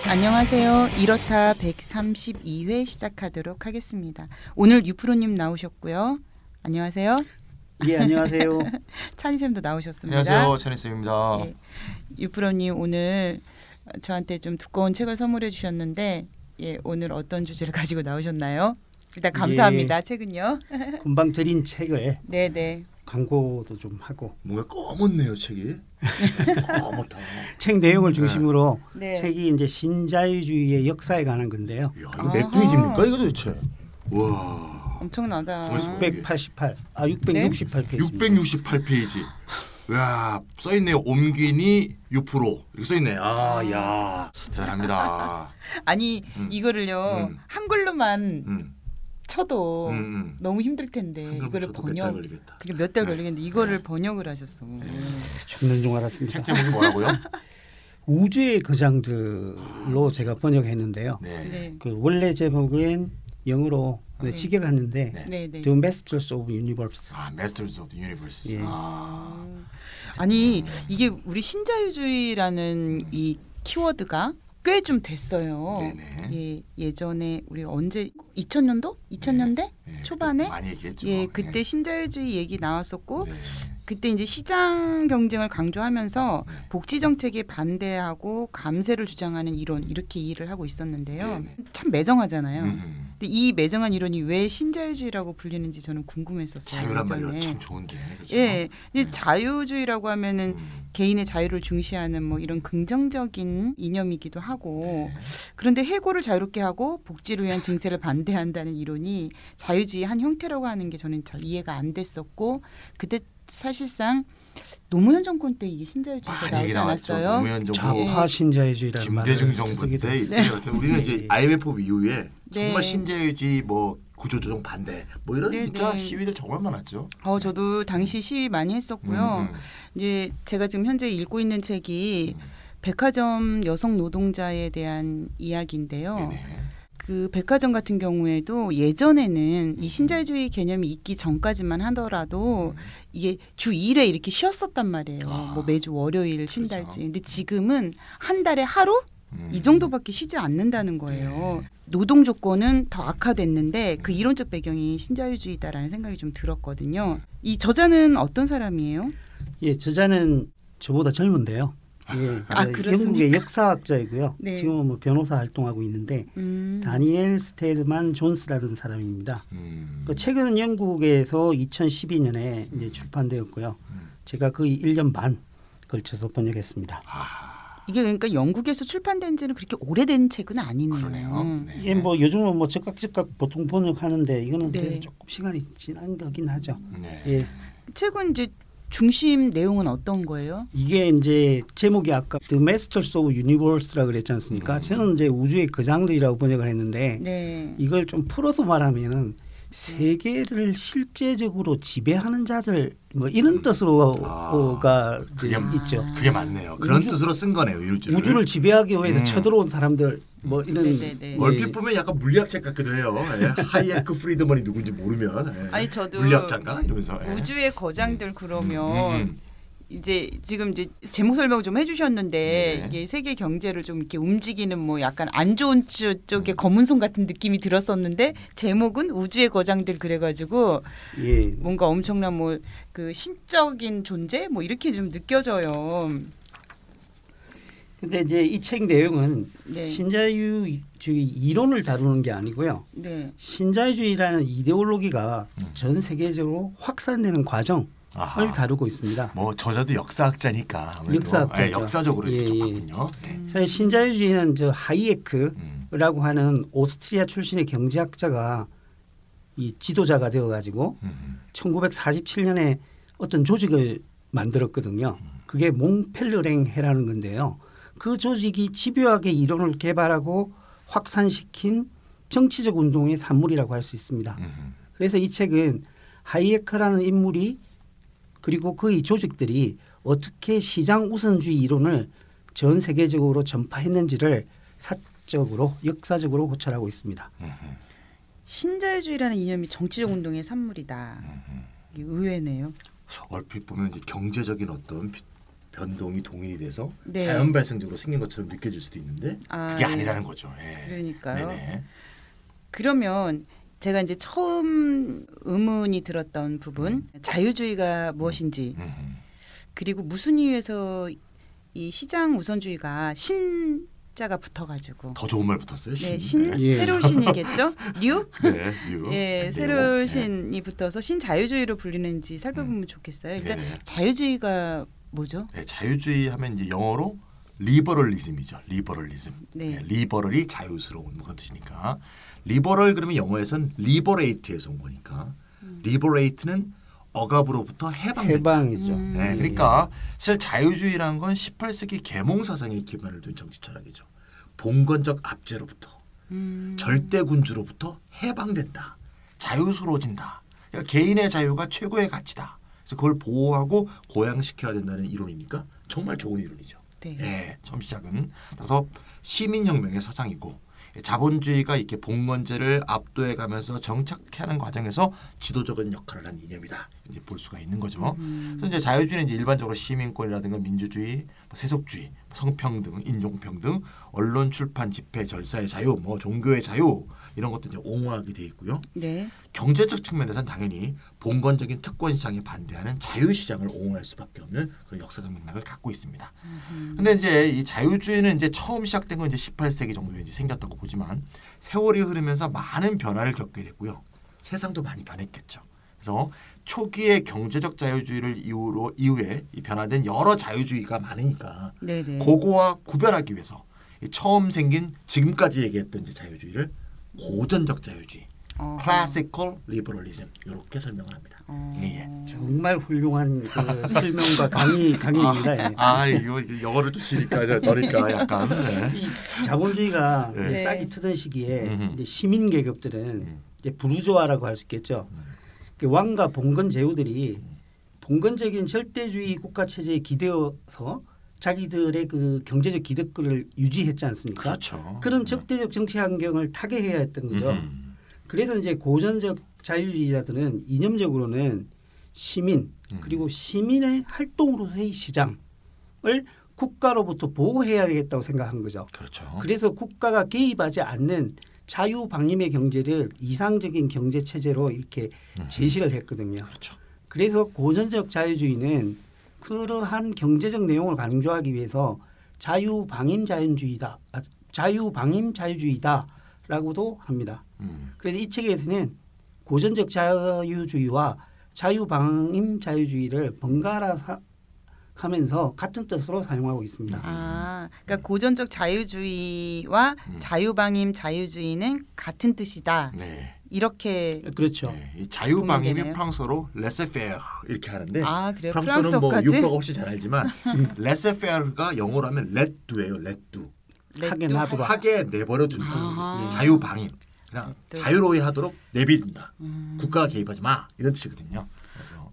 안녕하세요. 이렇다 132회 시작하도록 하겠습니다. 오늘 유프로님 나오셨고요. 안녕하세요. 예, 안녕하세요. 찬이쌤도 나오셨습니다. 안녕하세요. 찬이쌤입니다. 예, 유프로님 오늘 저한테 좀 두꺼운 책을 선물해 주셨는데 오늘 어떤 주제를 가지고 나오셨나요? 일단 감사합니다. 예, 책은요. 금방 드린 책을 네네. 광고도 좀 하고 뭔가 검었네요 책이. 검었다. 책 내용을 중심으로 네. 책이 이제 신자유주의의 역사에 관한 건데요. 야, 이거 몇 페이지입니까 이거 도대체? 와. 엄청나다. 668페이지. 668페이지. 야, 써 있네요. 옴기니 6% 이렇게 써 있네. 아, 야, 대단합니다. 아니 이거를요 한글로만 쳐도 너무 힘들 텐데 이거를 번역 그게 몇 달 걸리겠는데 이거를 번역을 하셨어. 죽는 줄 알았습니다. 책 제목이 뭐라고요? 우주의 거장들로 제가 번역했는데요. 네. 그 원래 제목은 영어로 직역했는데 네. The Masters of Universe. 아, Masters of the Universe. 예. 아니 이게 우리 신자유주의라는 이 키워드가 꽤 좀 됐어요. 네네. 예전에 우리 언제 2000년도? 2000년대 네, 초반에 많이 얘기했죠. 그때 신자유주의 얘기 나왔었고 네. 그때 이제 시장 경쟁을 강조하면서 복지 정책에 반대하고 감세를 주장하는 이론 이렇게 이해를 하고 있었는데요. 네네. 참 매정하잖아요. 근데 이 매정한 이론이 왜 신자유주의라고 불리는지 저는 궁금했었어요. 자유란 말이 예전에. 참 좋은데. 그렇죠? 예, 근데 자유주의라고 하면은 개인의 자유를 중시하는 뭐 이런 긍정적인 이념이기도 하고 그런데 해고를 자유롭게 하고 복지를 위한 증세를 반대한다는 이론이 자유주의 한 형태라고 하는 게 저는 잘 이해가 안 됐었고 그때 사실상 노무현 정권 때 이게 신자유주의가 나오지 않았어요? 노무현 정부 좌파 신자유주의라는 말을 김대중 정부 때 우리는 이제 IMF 이후에 정말 신자유주의 뭐 구조조정 반대 뭐 이런 진짜 시위들 정말 많았죠. 저도 당시 시위 많이 했었고요. 이제 제가 지금 현재 읽고 있는 책이 백화점 여성 노동자에 대한 이야기인데요. 네네. 그 백화점 같은 경우에도 예전에는 이 신자유주의 개념이 있기 전까지만 하더라도 이게 주 2일에 이렇게 쉬었었단 말이에요. 뭐 매주 월요일 쉰달지. 그렇죠. 근데 지금은 한 달에 하루 이 정도밖에 쉬지 않는다는 거예요. 노동 조건은 더 악화됐는데 그 이론적 배경이 신자유주의다라는 생각이 좀 들었거든요. 이 저자는 어떤 사람이에요? 예, 저자는 저보다 젊은데요. 예, 영국의 역사학자이고요. 네. 지금은 뭐 변호사 활동하고 있는데 다니엘 스테드만 존스라는 사람입니다. 그 책은 영국에서 2012년에 이제 출판되었고요. 제가 거의 1년 반 걸쳐서 번역했습니다. 이게 그러니까 영국에서 출판된 지는 그렇게 오래된 책은 아니네요. 그러네요. 네. 예, 뭐 요즘은 뭐 즉각 보통 번역하는데 이거는 네. 그래도 조금 시간이 지난 거긴 하죠. 네. 예. 책은 이제 중심 내용은 어떤 거예요? 이게 이제 제목이 아까 The Masters of Universe라고 그랬지 않습니까? 저는 이제 우주의 거장들이라고 번역을 했는데 이걸 좀 풀어서 말하면은 세계를 실제적으로 지배하는 자들 뭐 이런 뜻으로가 있죠. 그게 맞네요. 그런 뜻으로 쓴 거네요. 우주를 지배하기 위해서 쳐들어온 사람들 뭐 이런 얼핏 보면 약간 물리학책 같기도 해요. 하이에크 프리드먼이 누군지 모르면 아니 저도 물리학자인가 이러면서 우주의 거장들 그러면 이제 지금 이제 제목 설명 좀 해주셨는데 이게 세계 경제를 좀 이렇게 움직이는 뭐 약간 안 좋은 쪽의 검은 손 같은 느낌이 들었었는데 제목은 우주의 거장들 그래가지고 뭔가 엄청난 뭐 그 신적인 존재 뭐 이렇게 좀 느껴져요. 근데 이제 이 책 내용은 신자유주의 이론을 다루는 게 아니고요. 신자유주의라는 이데올로기가 전 세계적으로 확산되는 과정. 을 다루고 있습니다. 뭐 저자도 역사학자니까 역사적으로 이렇게 좀 봤군요. 사실 신자유주의는 저 하이에크라고 하는 오스트리아 출신의 경제학자가 이 지도자가 되어가지고 1947년에 어떤 조직을 만들었거든요. 그게 몽펠르랭해라는 건데요. 그 조직이 집요하게 이론을 개발하고 확산시킨 정치적 운동의 산물이라고 할 수 있습니다. 그래서 이 책은 하이에크라는 인물이 그리고 그의 조직들이 어떻게 시장 우선주의 이론을 전 세계적으로 전파했는지를 사적으로 역사적으로 고찰하고 있습니다. 신자유주의라는 이념이 정치적 운동의 산물이다. 의외네요. 얼핏 보면 이제 경제적인 어떤 변동이 동일이 돼서 네. 자연 발생적으로 생긴 것처럼 느껴질 수도 있는데 그게 아니라는 거죠. 예. 그러니까요. 네네. 그러면 제가 이제 처음 의문이 들었던 부분 자유주의가 무엇인지 그리고 무슨 이유에서 이 시장 우선주의가 신자가 붙어가지고 더 좋은 말 붙었어요. 네, 신. 신 새로운 신이겠죠? 뉴? 네, 뉴. 예, 새로운 신이 붙어서 신자유주의로 불리는지 살펴보면 좋겠어요. 일단 네네. 자유주의가 뭐죠? 네, 자유주의 하면 이제 영어로 리버럴리즘이죠. 리버럴리즘. 네. 네, 리버럴이 자유스러운 뭐 그런 뜻이니까. 리버럴 그러면 영어에선 리버레이트에서 온 거니까. 리버레이트는 억압으로부터 해방된다. 해방이죠. 네, 그러니까 사실 자유주의라는 건 18세기 계몽 사상에 기반을 둔 정치 철학이죠. 봉건적 압제로부터 절대 군주로부터 해방된다. 자유스러워진다. 그러니까 개인의 자유가 최고의 가치다. 그래서 그걸 보호하고 고양시켜야 된다는 이론이니까 정말 좋은 이론이죠. 네. 네, 처음 시작은 그래서 시민혁명의 사상이고 자본주의가 이렇게 봉건제를 압도해 가면서 정착하는 과정에서 지도적인 역할을 한 이념이다. 이제 볼 수가 있는 거죠. 그래서 이제 자유주의는 이제 일반적으로 시민권이라든가 민주주의, 세속주의, 성평등, 인종평등, 언론, 출판, 집회, 절사의 자유, 뭐 종교의 자유 이런 것도 이제 옹호하게 돼 있고요. 네. 경제적 측면에서는 당연히 봉건적인 특권 시장에 반대하는 자유시장을 옹호할 수밖에 없는 그런 역사적 맥락을 갖고 있습니다. 근데 이제 이 자유주의는 이제 처음 시작된 건 이제 18세기 정도에 이제 생겼다고 보지만 세월이 흐르면서 많은 변화를 겪게 됐고요. 세상도 많이 변했겠죠. 그래서 초기의 경제적 자유주의를 이후에 이 변화된 여러 자유주의가 많으니까 네네. 그거와 구별하기 위해서 이 처음 생긴 지금까지 얘기했던 이제 자유주의를 고전적 자유주의, classical liberalism 이렇게 설명을 합니다. 예. 정말 훌륭한 그 설명과 강의입니다. 이거 영어를 좀 치니까 너니까 약간. 네. 이 자본주의가 네. 싹이 트던 시기에 이제 시민 계급들은 이제 부르주아라고 할 수 있겠죠. 왕과 봉건 제후들이 봉건적인 절대주의 국가 체제에 기대어서 자기들의 그 경제적 기득권을 유지했지 않습니까? 그렇죠. 그런 적대적 정치 환경을 타개해야 했던 거죠. 그래서 이제 고전적 자유주의자들은 이념적으로는 시민 그리고 시민의 활동으로서의 시장을 국가로부터 보호해야겠다고 생각한 거죠. 그렇죠. 그래서 국가가 개입하지 않는 자유방임의 경제를 이상적인 경제 체제로 이렇게 제시를 했거든요. 그렇죠. 그래서 고전적 자유주의는 그러한 경제적 내용을 강조하기 위해서 자유방임 자유주의다라고도 합니다. 그래서 이 책에서는 고전적 자유주의와 자유방임 자유주의를 번갈아 하면서 같은 뜻으로 사용하고 있습니다. 그러니까 고전적 자유주의와 자유방임 자유주의는 같은 뜻이다. 네. 이렇게 그렇죠. 네. 이 자유방임이 프랑스어로 laissez-faire 이렇게 하는데 그래요? 프랑스어는 뭐 프랑스어까지? 유표가 훨씬 잘 알지만 laissez-faire가 영어로 하면 let do예요. let do. 하게 놔두라. 하게 내버려 둔다. 자유방임. 그냥 자유로이 하도록 내비둔다. 국가가 개입하지 마. 이런 뜻이거든요. 그래서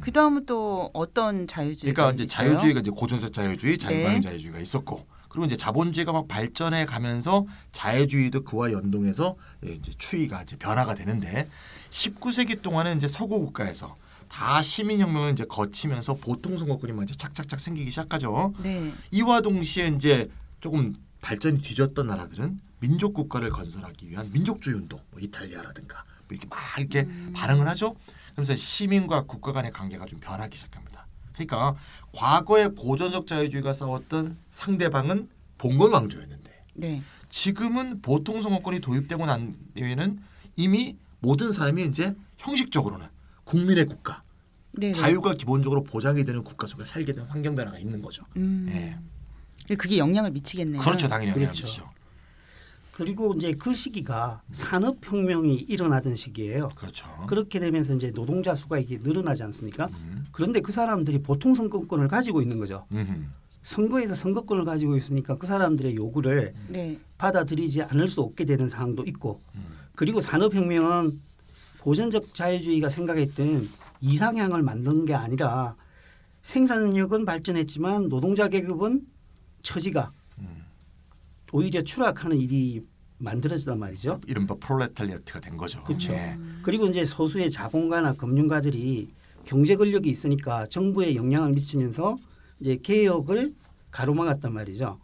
그 다음은 또 어떤 자유주의가 그러니까 이제 있어요? 자유주의가 이제 고전적 자유주의, 자유방임 자유주의가 있었고, 그리고 이제 자본주의가 막 발전해 가면서 자유주의도 그와 연동해서 이제 추이가 이제 변화가 되는데 19세기 동안은 이제 서구 국가에서 다 시민혁명을 이제 거치면서 보통 선거권이 막 이제 착착착 생기기 시작하죠. 네. 이와 동시에 이제 조금 발전이 뒤졌던 나라들은 민족 국가를 건설하기 위한 민족주의 운동, 뭐 이탈리아라든가 뭐 이렇게 막 이렇게 발흥을 하죠. 그러면서 시민과 국가 간의 관계가 좀 변하기 시작합니다. 그러니까 과거의 고전적 자유주의가 싸웠던 상대방은 봉건 왕조였는데 네. 지금은 보통 선거권이 도입되고 난 뒤에는 이미 모든 사람이 이제 형식적으로는 국민의 국가, 네네. 자유가 기본적으로 보장이 되는 국가 속에 살게 된 환경 변화가 있는 거죠. 예. 그게 영향을 미치겠네요. 그렇죠, 당연히 영향을 그렇죠. 미치죠. 그리고 이제 그 시기가 산업혁명이 일어나던 시기예요. 그렇죠. 그렇게 되면서 이제 노동자 수가 이게 늘어나지 않습니까? 그런데 그 사람들이 보통 선거권을 가지고 있는 거죠. 선거에서 선거권을 가지고 있으니까 그 사람들의 요구를 네. 받아들이지 않을 수 없게 되는 상황도 있고, 그리고 산업혁명은 고전적 자유주의가 생각했던 이상향을 만드는 게 아니라 생산력은 발전했지만 노동자 계급은 처지가 오히려 추락하는 일이 만들어지단 말이죠. 이른바 프롤레타리아트가 된 거죠. 그렇죠. 예. 그리고 이제 소수의 자본가나 금융가들이 경제 권력이 있으니까 정부에 영향을 미치면서 이제 개혁을 가로막았단 말이죠.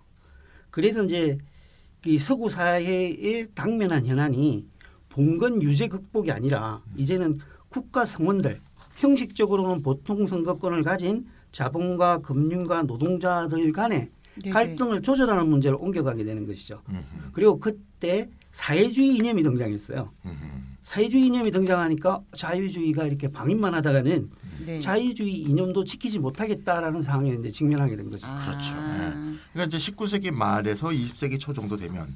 그래서 이제 이 서구 사회의 당면한 현안이 봉건 유죄 극복이 아니라 이제는 국가 성원들, 형식적으로는 보통 선거권을 가진 자본가, 금융가, 노동자들 간의 갈등을 조절하는 문제로 옮겨가게 되는 것이죠. 그리고 그때 사회주의 이념이 등장했어요. 사회주의 이념이 등장하니까 자유주의가 이렇게 방임만 하다가는 자유주의 이념도 지키지 못하겠다라는 상황에 이제 직면하게 된 거죠. 그렇죠. 그러니까 이제 19세기 말에서 20세기 초 정도 되면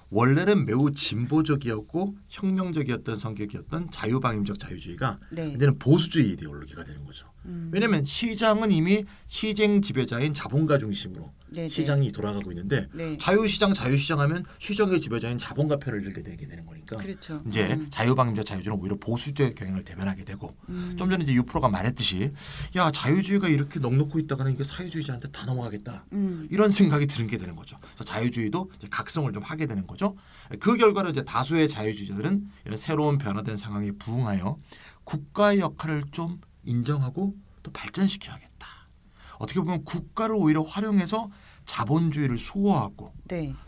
원래는 매우 진보적이었고 혁명적이었던 성격이었던 자유방임적 자유주의가 이제는 보수주의 이데올로기가 되는 거죠. 왜냐하면 시장은 이미 시장 지배자인 자본가 중심으로 시장이 돌아가고 있는데 자유시장 하면 시장의 지배자인 자본가 편을 들게 되는 거니까 그렇죠. 이제 자유방임적 자유주의는 오히려 보수적 경향을 대변하게 되고 좀 전에 이제 유프로가 말했듯이 야 자유주의가 이렇게 넉넉고 있다가는 이게 사회주의자한테 다 넘어가겠다 이런 생각이 드는 게 되는 거죠. 그래서 자유주의도 이제 각성을 좀 하게 되는 거죠. 그 결과로 이제 다수의 자유주의자들은 이런 새로운 변화된 상황에 부응하여 국가의 역할을 좀 인정하고 또 발전시켜야겠다. 어떻게 보면 국가를 오히려 활용해서 자본주의를 수호하고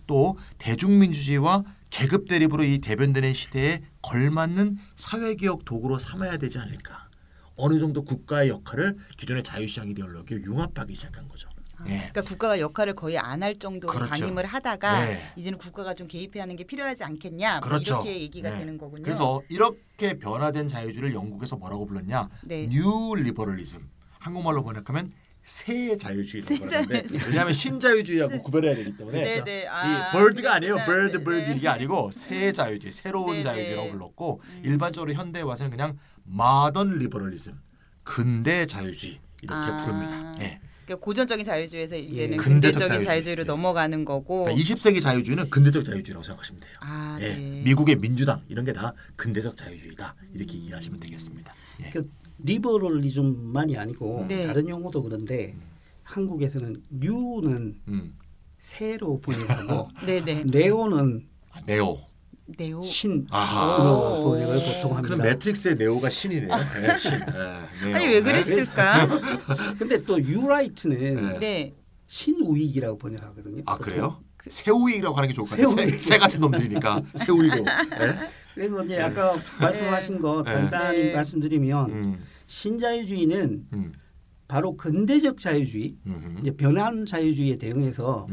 또 대중민주주의와 계급 대립으로 이 대변되는 시대에 걸맞는 사회개혁 도구로 삼아야 되지 않을까. 어느 정도 국가의 역할을 기존의 자유시장 이데올로기에 융합하기 시작한 거죠. 그러니까 국가가 역할을 거의 안 할 정도로 그렇죠. 방임을 하다가 이제는 국가가 좀 개입해야 하는 게 필요하지 않겠냐 그렇죠. 뭐 이렇게 얘기가 되는 거군요. 그래서 이렇게 변화된 자유주의를 영국에서 뭐라고 불렀냐? 뉴 리버럴리즘. 한국말로 번역하면 새 자유주의라고 하는데 왜냐하면 신자유주의하고 구별해야 되기 때문에 이 bir드가 아니에요. bird 이게 아니고 새 자유주의, 새로운 자유주의라고 불렀고 일반적으로 현대에 와서는 그냥 modern liberalism, 근대 자유주의 이렇게 부릅니다. 그러니까 고전적인 자유주의에서 이제는 근대적인 자유주의로 넘어가는 거고. 그러니까 20세기 자유주의는 근대적 자유주의라고 생각하시면 돼요. 미국의 민주당 이런 게 다 근대적 자유주의다 이렇게 이해하시면 되겠습니다. 리버럴리즘만이 아니고 다른 용어도 그런데 한국에서는 뉴는 새로 번역하고 네오는 네오 신으로 번역을 보통 합니다. 그럼 매트릭스의 네오가 신이네요. 신. 네오. 아니 왜 그랬을까? 근데 또 유라이트는 신우익이라고 번역하거든요. 아 그래요? 새우익이라고 하는 게 좋을 것 같아요. 새 같은 놈들이니까 새우익으로. 그래서 이제 아까 말씀하신 거 간단히 말씀드리면 신자유주의는 바로 근대적 자유주의, 이제 변한 자유주의에 대응해서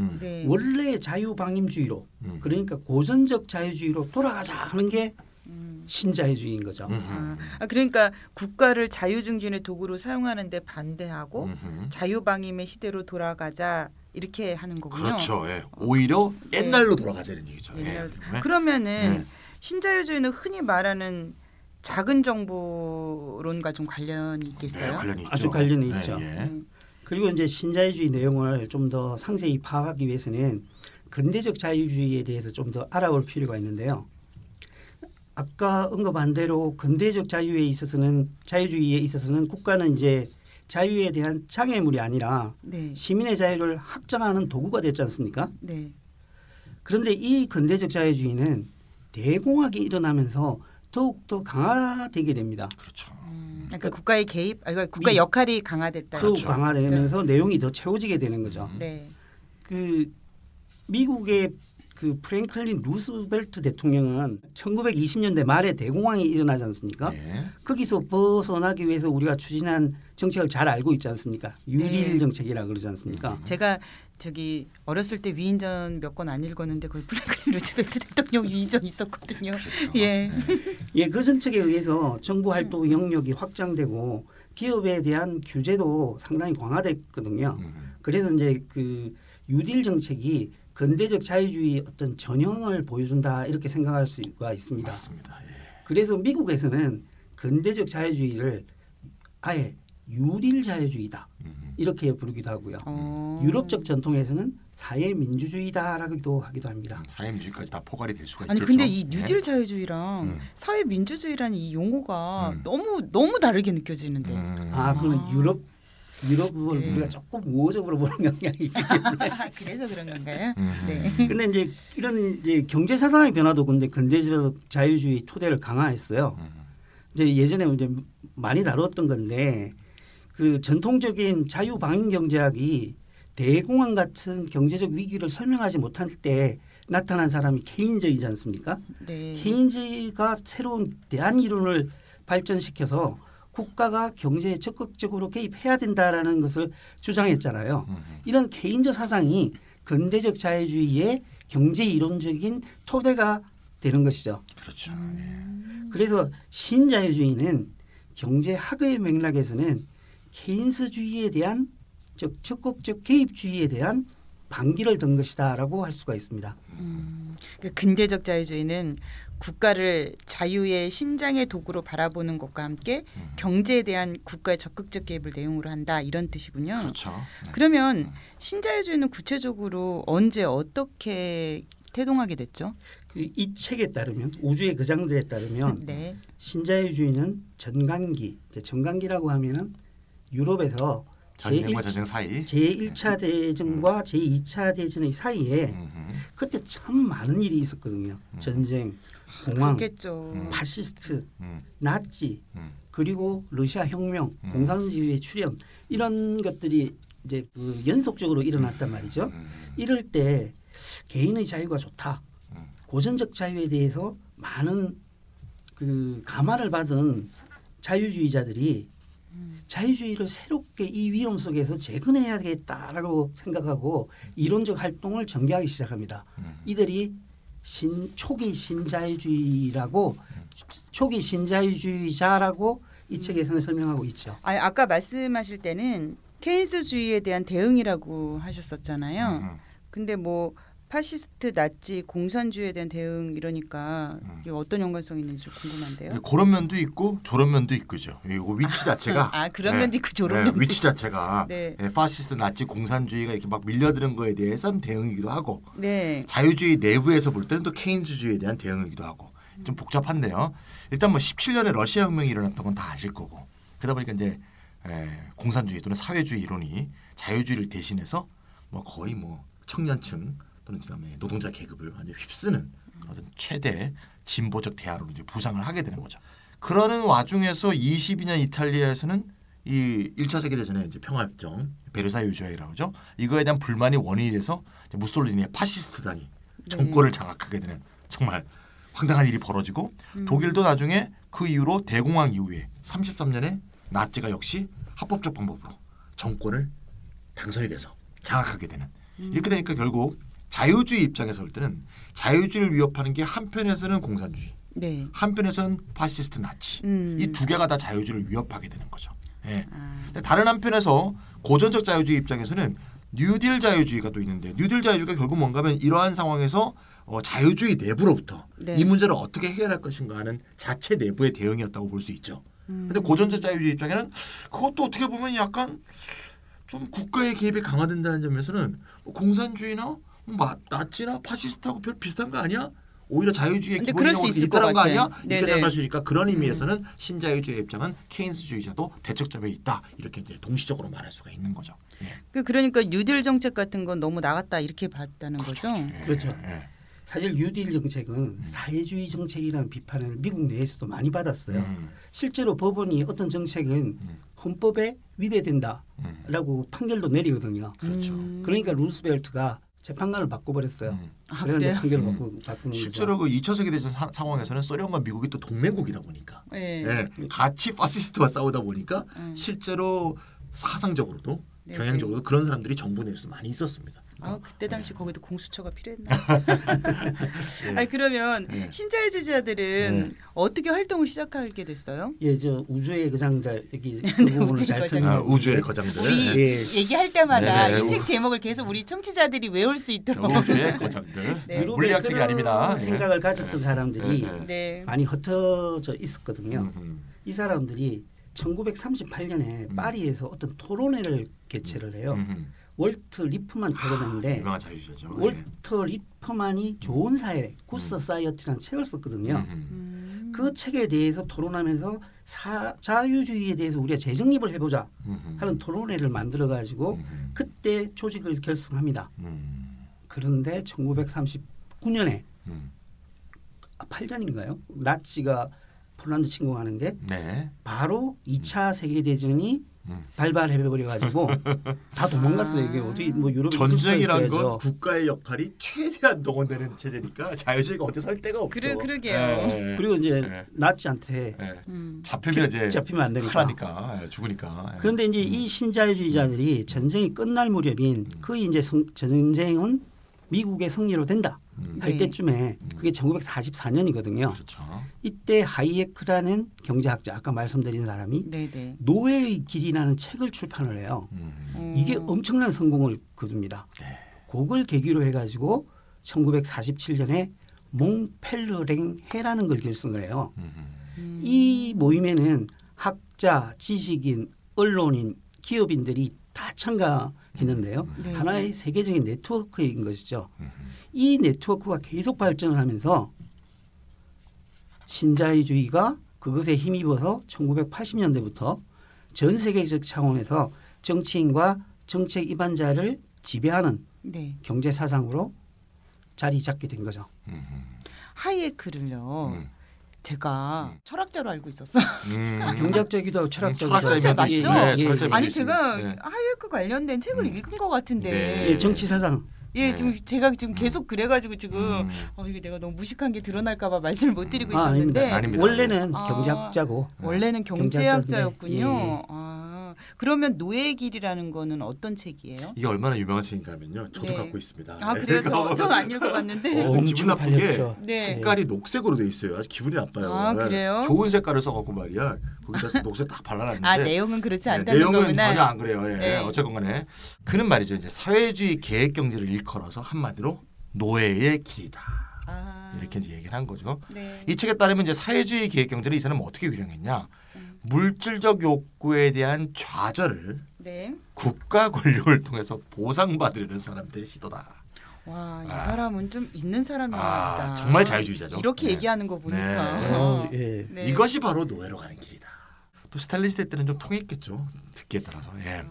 원래 자유방임주의로 그러니까 고전적 자유주의로 돌아가자 하는 게 신자유주의인 거죠. 그러니까 국가를 자유중진의 도구로 사용하는 데 반대하고 자유방임의 시대로 돌아가자 이렇게 하는 거군요. 그렇죠. 오히려 옛날로 돌아가자는 얘기죠. 그러면은 신자유주의는 흔히 말하는 작은 정부론과 좀 관련이 있겠어요? 관련이 있죠. 아주 관련이 있죠. 그리고 이제 신자유주의 내용을 좀 더 상세히 파악하기 위해서는 근대적 자유주의에 대해서 좀 더 알아볼 필요가 있는데요. 아까 언급한 대로 근대적 자유주의에 있어서는 국가는 이제 자유에 대한 장애물이 아니라 시민의 자유를 확정하는 도구가 됐지 않습니까? 그런데 이 근대적 자유주의는 대공학이 일어나면서 더욱더 강화되게 됩니다. 그렇죠. 그러니까 국가의 개입, 그러니까 국가의 역할이 강화됐다. 더욱 강화되면서 내용이 더 채워지게 되는 거죠. 그 미국의 그 프랭클린 루스벨트 대통령은 1920년대 말에 대공황이 일어나지 않습니까? 거기서 벗어나기 위해서 우리가 추진한 정책을 잘 알고 있지 않습니까? 유일 정책이라고 그러지 않습니까? 제가 저기 어렸을 때 위인전 몇 권 안 읽었는데 거기 프랭클린 루스벨트 대통령 위인전 있었거든요. 그 정책에 의해서 정부 활동 영역이 확장되고 기업에 대한 규제도 상당히 강화됐거든요. 그래서 이제 그 뉴딜 정책이 근대적 자유주의 어떤 전형을 보여준다 이렇게 생각할 수가 있습니다. 맞습니다. 그래서 미국에서는 근대적 자유주의를 아예 유딜 자유주의다 이렇게 부르기도 하고요. 유럽적 전통에서는 사회민주주의다라고도 하기도 합니다. 사회민주주의까지 다 포괄이 될 수가 있겠죠. 아니 근데 이 뉴딜 자유주의랑 사회민주주의라는 이 용어가 너무 다르게 느껴지는데. 그럼 유럽을 우리가 조금 우호적으로 보는 경향이 있기 때문에 그래서 그런 건가요? 근데 이제 이런 이제 경제 사상의 변화도 근데 근대적 자유주의 토대를 강화했어요. 이제 예전에 이제 많이 다뤘던 건데 그 전통적인 자유방위경제학이 대공황 같은 경제적 위기를 설명하지 못할 때 나타난 사람이 케인즈이지 않습니까? 네. 케인즈가 새로운 대안 이론을 발전시켜서 국가가 경제에 적극적으로 개입해야 된다라는 것을 주장했잖아요. 이런 케인즈 사상이 근대적 자유주의의 경제 이론적인 토대가 되는 것이죠. 그렇죠. 그래서 신자유주의는 경제학의 맥락에서는 케인스주의에 대한 즉 적극적 개입주의에 대한 반기를 든 것이다라고 할 수가 있습니다. 그 근대적 자유주의는 국가를 자유의 신장의 도구로 바라보는 것과 함께 경제에 대한 국가의 적극적 개입을 내용으로 한다 이런 뜻이군요. 그렇죠. 네. 그러면 신자유주의는 구체적으로 언제 어떻게 태동하게 됐죠? 이 책에 따르면 우주의 거장들에 따르면 네. 신자유주의는 전강기, 전강기라고 하면은 유럽에서 전쟁과 전쟁 사이 제1차 대전과 제2차 대전의 사이에 그때 참 많은 일이 있었거든요. 전쟁, 공황, 그렇겠죠. 파시스트, 나치, 그리고 러시아 혁명, 음. 공산주의의 출현 이런 것들이 이제 그 연속적으로 일어났단 말이죠. 이럴 때 개인의 자유가 좋다. 고전적 자유에 대해서 많은 그 감화를 받은 자유주의자들이 자유주의를 새롭게 이 위험 속에서 재건해야겠다라고 생각하고 이론적 활동을 전개하기 시작합니다. 이들이 초기 신자유주의라고 초기 신자유주의자라고 이 책에서는 설명하고 있죠. 아까 말씀하실 때는 케인스주의에 대한 대응이라고 하셨었잖아요. 근데 뭐 파시스트, 나치, 공산주의에 대한 대응 이러니까 이게 어떤 연관성이 있는지 좀 궁금한데요. 그런 면도 있고 저런 면도 있고죠. 이 위치 자체가 그런 면도 있고 저런 면도 위치 자체가 네. 파시스트, 나치, 공산주의가 이렇게 막 밀려드는 거에 대해서는 대응이기도 하고 네. 자유주의 내부에서 볼 때는 또 케인즈주의에 대한 대응이기도 하고 좀 복잡한데요. 일단 뭐 17년에 러시아 혁명이 일어났던 건 다 아실 거고 그러다 보니까 이제 공산주의 또는 사회주의 이론이 자유주의를 대신해서 뭐 거의 뭐 청년층 또는 그다음에 노동자 계급을 완전히 휩쓰는 어떤 최대 진보적 대안으로 이제 부상을 하게 되는 거죠. 그러는 와중에서 22년 이탈리아에서는 이 1차 세계대전의 이제 평화협정 베르사유 조약이라고 하죠. 이거에 대한 불만이 원인이 돼서 이제 무솔리니의 파시스트당이 정권을 장악하게 되는 정말 황당한 일이 벌어지고 독일도 나중에 그 이후로 대공황 이후에 33년에 나치가 역시 합법적 방법으로 정권을 당선이 돼서 장악하게 되는 이렇게 되니까 결국 자유주의 입장에서 볼 때는 자유주의를 위협하는 게 한편에서는 공산주의, 네. 한편에서는 파시스트 나치 이 두 개가 다 자유주의를 위협하게 되는 거죠. 예. 다른 한편에서 고전적 자유주의 입장에서는 뉴딜 자유주의가 또 있는데 뉴딜 자유주의가 결국 뭔가 하면 이러한 상황에서 자유주의 내부로부터 네. 이 문제를 어떻게 해결할 것인가 하는 자체 내부의 대응이었다고 볼 수 있죠. 근데 고전적 자유주의 입장에는 그것도 어떻게 보면 약간 좀 국가의 개입이 강화된다는 점에서는 공산주의나 나치나 파시스트하고 별 비슷한 거 아니야? 오히려 자유주의의 기본적으로 일탈한 거 아니야? 이렇게 생각할 수 있으니까 그런 의미에서는 신자유주의 입장은 케인스주의자도 대척점에 있다 이렇게 이제 동시적으로 말할 수가 있는 거죠. 예. 그러니까 뉴딜 정책 같은 건 너무 나갔다 이렇게 봤다는 거죠. 그렇죠. 사실 뉴딜 정책은 사회주의 정책이라는 비판을 미국 내에서도 많이 받았어요. 실제로 법원이 어떤 정책은 헌법에 위배된다라고 판결도 내리거든요. 그렇죠. 그러니까 루스벨트가 재판관을 바꿔버렸어요. 그래서 판결을 바꾸는 실제로 거죠. 그 2차 세계대전 상황에서는 소련과 미국이 또 동맹국이다 보니까 네. 같이 파시스트와 싸우다 보니까 실제로 사상적으로도 네. 경향적으로도 그런 사람들이 정부 내에서도 많이 있었습니다. 그때 당시 거기도 공수처가 필요했나? 그러면 신자유주의자들은 어떻게 활동을 시작하게 됐어요? 저 우주의 거장들 여기 그 부분을 잘 설명하고 우주의 거장들. 우리 얘기할 때마다 이 책 제목을 계속 우리 청취자들이 외울 수 있도록. 우주의 거장들. 물리학책이 아닙니다. 생각을 가졌던 사람들이 네. 많이 흩어져 있었거든요. 이 사람들이 1938년에 파리에서 어떤 토론회를 개최를 해요. 월트 리프만 토론회인데 유명한 자유주의자죠. 월트 리프만이 좋은 사회, 굿 소사이어티라는 책을 썼거든요. 그 책에 대해서 토론하면서 자유주의에 대해서 우리가 재정립을 해보자 하는 토론회를 만들어가지고 그때 조직을 결성합니다. 그런데 1939년에 8년인가요? 나치가 폴란드 침공하는데 네. 바로 2차 세계대전이 발발해버려가지고 다 도망갔어요. 이게 어디 뭐 유럽에 전쟁이란 건 국가의 역할이 최대한 동원되는 체제니까 자유주의가 어디 설 데가 없죠. 그러게요. 네. 그리고 이제 네. 나치한테 잡히면 안 되니까. 큰일나니까 죽으니까. 그런데 이제 이 신자유주의자들이 전쟁이 끝날 무렵인 거의 이제 전쟁은 미국의 승리로 된다 할 네. 때쯤에 그게 1944년이거든요. 그렇죠. 이때 하이에크라는 경제학자 아까 말씀드린 사람이 네네. 노예의 길이라는 책을 출판을 해요. 이게 엄청난 성공을 거둡니다. 네. 그걸 계기로 해가지고 1947년에 몽펠르랭 해라는 걸 결성을 해요. 이 모임에는 학자, 지식인, 언론인, 기업인들이 다 참가했는데요. 네. 하나의 세계적인 네트워크인 것이죠. 이 네트워크가 계속 발전을 하면서 신자유주의가 그것에 힘입어서 1980년대부터 전 세계적 차원에서 정치인과 정책 입안자를 지배하는 네. 경제 사상으로 자리 잡게 된 거죠. 하이에크를요. 제가 철학자로 알고 있었어. 경제학자이기도 하고 철학자이기도 철학자 하고. 맞죠? 아니 예. 제가 네. 하이에크 관련된 책을 읽은 것 같은데. 네. 예, 정치 사상. 예, 네. 지금 제가 지금 계속 그래가지고 지금 이게 내가 너무 무식한 게 드러날까봐 말씀을 못 드리고 있었는데 아닙니다. 원래는 경제학자고 원래는 경제학자였군요. 예. 그러면 노예의 길이라는 거는 어떤 책이에요? 이게 얼마나 유명한 책인가 하면요. 저도 네. 갖고 있습니다. 아 그래요? 저는 안 읽어봤는데. 좀 기분 나쁜 게 네. 색깔이 녹색으로 돼 있어요. 아주 기분이 나빠요. 아, 그래요? 좋은 색깔을 써갖고 말이야. 거기다 녹색 딱 발라놨는데. 아 내용은 그렇지 않다는 내용은 거구나. 전혀 안 그래요. 예. 네. 어쨌건 간에 그는 말이죠. 이제 사회주의 계획 경제를 일컬어서 한마디로 노예의 길이다. 이렇게 이제 얘기를 한 거죠. 네. 이 책에 따르면 이제 사회주의 계획 경제를 이 사람은 어떻게 규정했냐? 물질적 욕구에 대한 좌절을 네. 국가 권력을 통해서 보상받으려는 사람들의 시도다. 와, 이 사람은 좀 있는 사람이다. 정말 자유주의자죠. 이렇게 네. 얘기하는 거 보니까. 예. 네. 이것이 바로 노예로 가는 길이다. 또 스탈린 시대 때는 좀 통했겠죠. 듣기에 따라서. 예.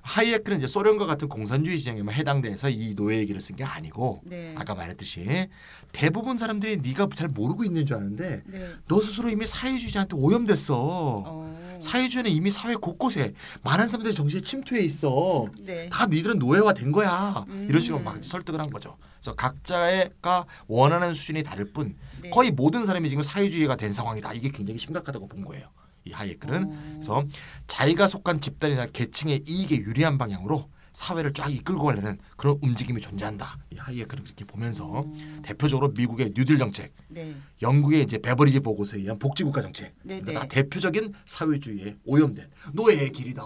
하이에크는 이제 소련과 같은 공산주의 시장에만 해당돼서 이 노예의 길을 쓴 게 아니고 네. 아까 말했듯이 대부분 사람들이 네가 잘 모르고 있는 줄 아는데 네. 너 스스로 이미 사회주의자한테 오염됐어. 사회주의는 이미 사회 곳곳에 많은 사람들의 정신에 침투해 있어. 네. 다 니들은 노예화 된 거야. 이런 식으로 막 설득을 한 거죠. 그래서 각자가 원하는 수준이 다를 뿐 네. 거의 모든 사람이 지금 사회주의가 된 상황이다. 이게 굉장히 심각하다고 본 거예요. 이 하이에크는. 그래서 자기가 속한 집단이나 계층의 이익에 유리한 방향으로 사회를 쫙 이끌고 가려는 그런 움직임이 존재한다. 이 하이에크는 그렇게 보면서 대표적으로 미국의 뉴딜 정책, 네. 영국의 이제 베버리지 보고서에 의한 복지국가 정책, 네, 다 네. 대표적인 사회주의에 오염된 노예의 길이다.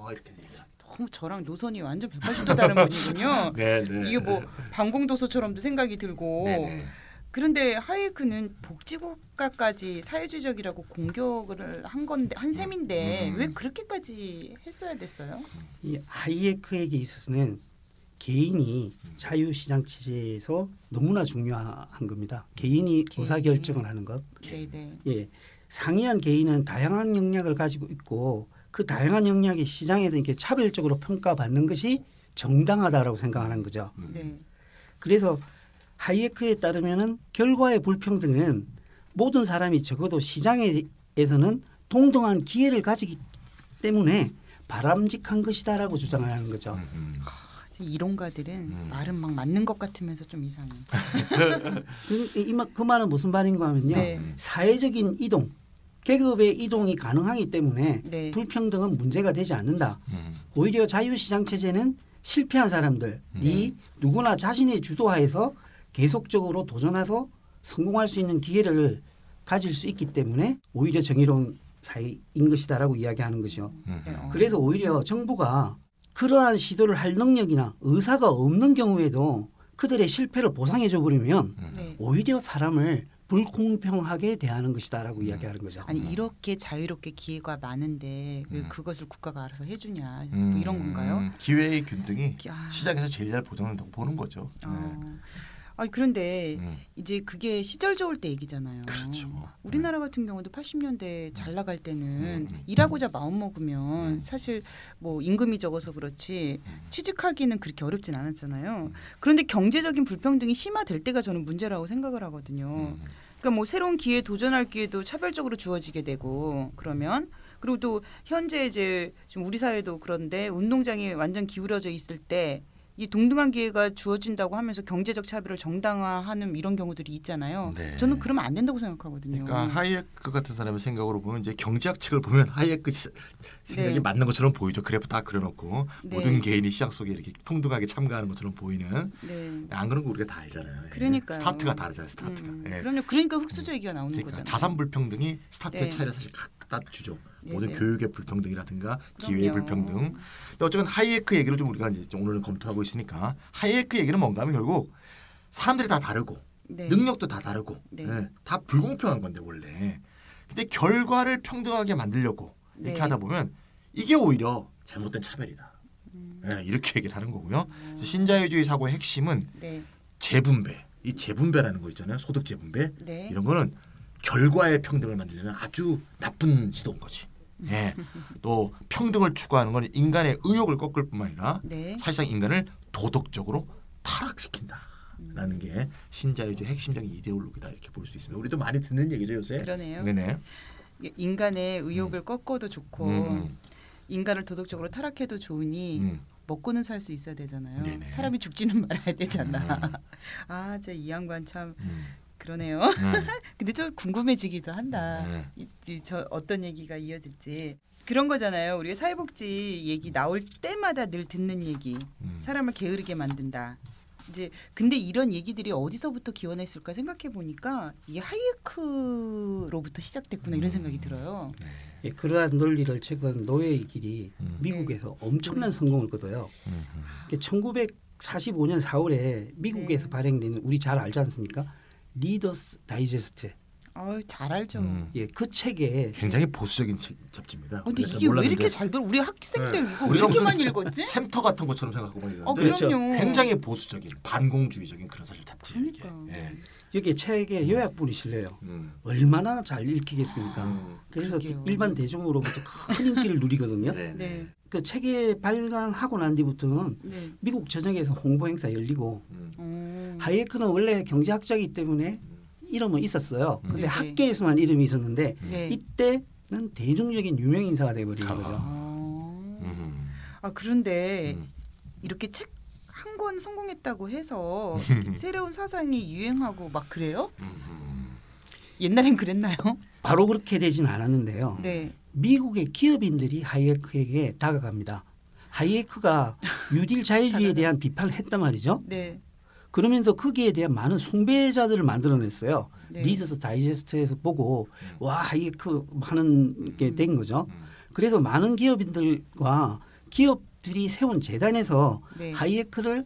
이렇게 얘기합니다. 너무 저랑 노선이 완전 180도 다른 분이군요. 네. 이게 뭐 반공도서처럼도 생각이 들고. 네네. 그런데 하이에크는 복지국가까지 사회주의적이라고 공격을 한 셈인데 왜 그렇게까지 했어야 됐어요? 이 하이에크에게 있어서는 개인이 자유시장 체제에서 너무나 중요한 겁니다. 개인이 의사결정을 하는 것. 네네. 예, 상이한 개인은 다양한 역량을 가지고 있고 그 다양한 역량이 시장에서 이렇게 차별적으로 평가받는 것이 정당하다라고 생각하는 거죠. 네. 그래서 하이에크에 따르면은 결과의 불평등은 모든 사람이 적어도 시장에서는 동등한 기회를 가지기 때문에 바람직한 것이다라고 주장하는 거죠. 이론가들은 말은 막 맞는 것 같으면서 좀 이상해. 그 말은 무슨 말인가 하면요. 네. 사회적인 이동, 계급의 이동이 가능하기 때문에 네. 불평등은 문제가 되지 않는다. 오히려 자유시장 체제는 실패한 사람들이 누구나 자신의 주도하에서 계속적으로 도전해서 성공할 수 있는 기회를 가질 수 있기 때문에 오히려 정의로운 사회인 것이다라고 이야기하는 것이요. 그래서 오히려 정부가 그러한 시도를 할 능력이나 의사가 없는 경우에도 그들의 실패를 보상해줘 버리면 네. 오히려 사람을 불공평하게 대하는 것이다라고 이야기하는 거죠. 아니 이렇게 자유롭게 기회가 많은데 왜 그것을 국가가 알아서 해주냐 뭐 이런 건가요? 기회의 균등이 아. 시장에서 제일 잘 보장된다고 보는 거죠. 그런데 이제 그게 시절 좋을 때 얘기잖아요. 그렇죠. 우리나라 같은 경우도 80년대 잘 나갈 때는 일하고자 마음 먹으면 사실 뭐 임금이 적어서 그렇지 취직하기는 그렇게 어렵진 않았잖아요. 그런데 경제적인 불평등이 심화될 때가 저는 문제라고 생각을 하거든요. 그러니까 뭐 새로운 기회에 도전할 기회도 차별적으로 주어지게 되고 그러면 그리고 또 현재 이제 지금 우리 사회도 그런데 운동장이 완전 기울어져 있을 때 이 동등한 기회가 주어진다고 하면서 경제적 차별을 정당화하는 이런 경우들이 있잖아요. 네. 저는 그러면 안 된다고 생각하거든요. 그러니까 하이에크 같은 사람의 생각으로 보면 이제 경제학 책을 보면 하이에크 생각이 네. 맞는 것처럼 보이죠. 그래프 다 그려놓고 네. 모든 개인이 시장 속에 이렇게 통등하게 참가하는 것처럼 보이는. 네. 안 그런 거 우리가 다 알잖아요. 그러니까요. 스타트가 다르잖아요. 스타트가. 예. 그럼요. 그러니까 흑수저 얘기가 나오는 그러니까 거잖아요. 자산 불평등이 스타트의 네. 차이를 사실 갖다 주죠. 네, 모든 네. 교육의 불평등이라든가 기회의 그럼요. 불평등. 근데 어쨌든 하이에크 얘기를 좀 우리가 이제 오늘은 검토하고 있으니까 하이에크 얘기는 뭔가 하면 결국 사람들이 다 다르고 네. 능력도 다 다르고 네. 예, 다 불공평한 건데 원래. 근데 결과를 평등하게 만들려고 이렇게 네. 하다 보면 이게 오히려 잘못된 차별이다. 예, 이렇게 얘기를 하는 거고요. 그래서 신자유주의 사고의 핵심은 네. 재분배. 이 재분배라는 거 있잖아요. 소득 재분배. 네. 이런 거는 결과의 평등을 만들려는 아주 나쁜 시도인 거지. 예. 또 평등을 추구하는 건 인간의 의욕을 꺾을 뿐만 아니라 네. 사실상 인간을 도덕적으로 타락시킨다라는 게 신자유주의 핵심적인 이데올로기다 이렇게 볼 수 있습니다. 우리도 많이 듣는 얘기죠 요새. 그러네요. 네네. 인간의 의욕을 꺾어도 좋고 인간을 도덕적으로 타락해도 좋으니 먹고는 살 수 있어야 되잖아요. 네네. 사람이 죽지는 말아야 되잖아. 아, 진짜 이 양반 참 그러네요. 근데 좀 궁금해지기도 한다. 저 어떤 얘기가 이어질지. 그런 거잖아요. 우리가 사회복지 얘기 나올 때마다 늘 듣는 얘기. 사람을 게으르게 만든다. 이제 근데 이런 얘기들이 어디서부터 기원했을까 생각해 보니까 이게 하이에크로부터 시작됐구나 이런 생각이 들어요. 예, 그러한 논리를 최근 노예의 길이 미국에서 엄청난 성공을 거둬요. 1945년 4월에 미국에서 발행되는 우리 잘 알지 않습니까? 리더스 다이제스트. 잘 알죠. 예, 그 책에 굉장히 보수적인 잡지입니다. 근데 이게 왜 이렇게 잘 들어? 우리 학생 때 이거 왜 이렇게 많이 읽었지? 샘터 같은 것처럼 생각하고 많이 읽었는데 그렇죠. 그럼요. 굉장히 보수적인 반공주의적인 그런 사실 잡지예요. 이게. 그러니까. 예. 여기 책에 요약본이 실려요. 얼마나 잘 읽히겠습니까? 그래서 그러게요. 일반 대중으로부터 큰 인기를 누리거든요. 네. 그 책에 발간하고 난 뒤부터는 네. 미국 전역에서 홍보 행사 열리고 하이에크는 원래 경제학자이기 때문에 이름은 있었어요. 근데 네. 학계에서만 이름이 있었는데 네. 이때는 대중적인 유명 인사가 돼버린 거죠. 그런데 이렇게 책 한 권 성공했다고 해서 새로운 사상이 유행하고 막 그래요? 옛날엔 그랬나요? 바로 그렇게 되지는 않았는데요. 네. 미국의 기업인들이 하이에크에게 다가갑니다. 하이에크가 뉴딜 자유주의에 대한 비판을 했단 말이죠. 네. 그러면서 거기에 대한 많은 숭배자들을 만들어냈어요. 네. 리더스 다이제스트에서 보고 와 하이에크 하는 게 된 거죠. 그래서 많은 기업인들과 기업들이 세운 재단에서 네. 하이에크를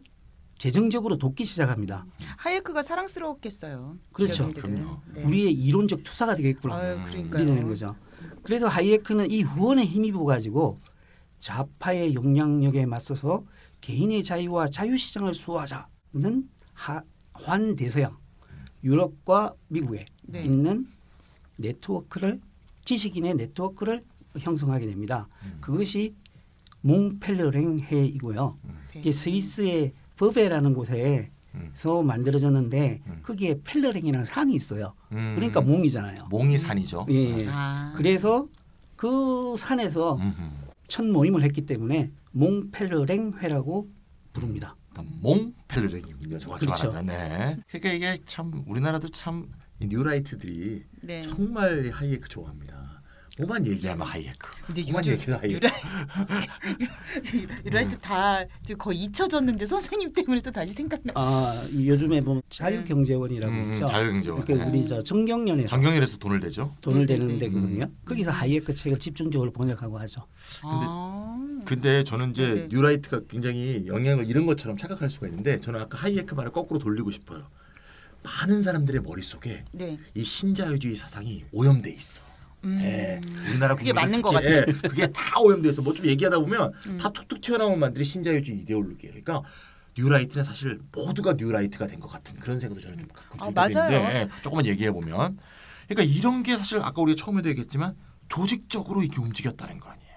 재정적으로 돕기 시작합니다. 하이에크가 사랑스러웠겠어요. 그렇죠. 기업인들은. 그럼요. 네. 우리의 이론적 투사가 되겠구나. 그러니까요. 이러는 거죠. 그래서 하이에크는 이 후원에 힘입어 가지고 좌파의 영향력에 맞서서 개인의 자유와 자유시장을 수호하자는 환대서양 유럽과 미국에 네. 있는 네트워크를 지식인의 네트워크를 형성하게 됩니다. 그것이 몽펠르랭 회의고요. 네. 이게 스위스의 버베라는 곳에서 만들어졌는데 거기에 펠러랭이라는 산이 있어요. 그러니까 몽이잖아요. 몽이 산이죠. 예. 그래서 그 산에서 첫 모임을 했기 때문에 몽펠르랭 회라고 부릅니다. 몽펠르랭입니다. 정확히 그렇죠. 말하면. 네. 그러니까 이게 참 우리나라도 참 이 뉴라이트들이 네. 정말 하이에크 좋아합니다. 뭐만 얘기하면 하이에크. 근데 뭐만 요즘 얘기하면 하이에크. 유라이트 다 지금 거의 잊혀졌는데 선생님 때문에 또 다시 생각나. 요즘에 보면 자유경제원이라고 있죠. 자유경제원. 그러니까 우리 저 정경련에서 정경련에서 돈을 대죠. 돈을 대는 데거든요. 거기서 하이에크 책을 집중적으로 번역하고 하죠. 근데 저는 이제 네. 뉴라이트가 굉장히 영향을 잃은 것처럼 착각할 수가 있는데 저는 아까 하이에크 말을 거꾸로 돌리고 싶어요. 많은 사람들의 머릿속에 네. 이 신자유주의 사상이 오염돼 있어. 예, 우리나라 그게 국민들 맞는 것 특히, 같아요. 그게 다 오염돼 있어. 뭐 좀 얘기하다 보면 다 툭툭 튀어나온 말들이 신자유주의 이데올로기예요. 그러니까 뉴라이트는 사실 모두가 뉴라이트가 된 것 같은 그런 생각도 저는 좀 가끔 들게 맞아요. 되는데 조금만 얘기해 보면 그러니까 이런 게 사실 아까 우리가 처음에도 얘기했지만 조직적으로 이렇게 움직였다는 거 아니에요.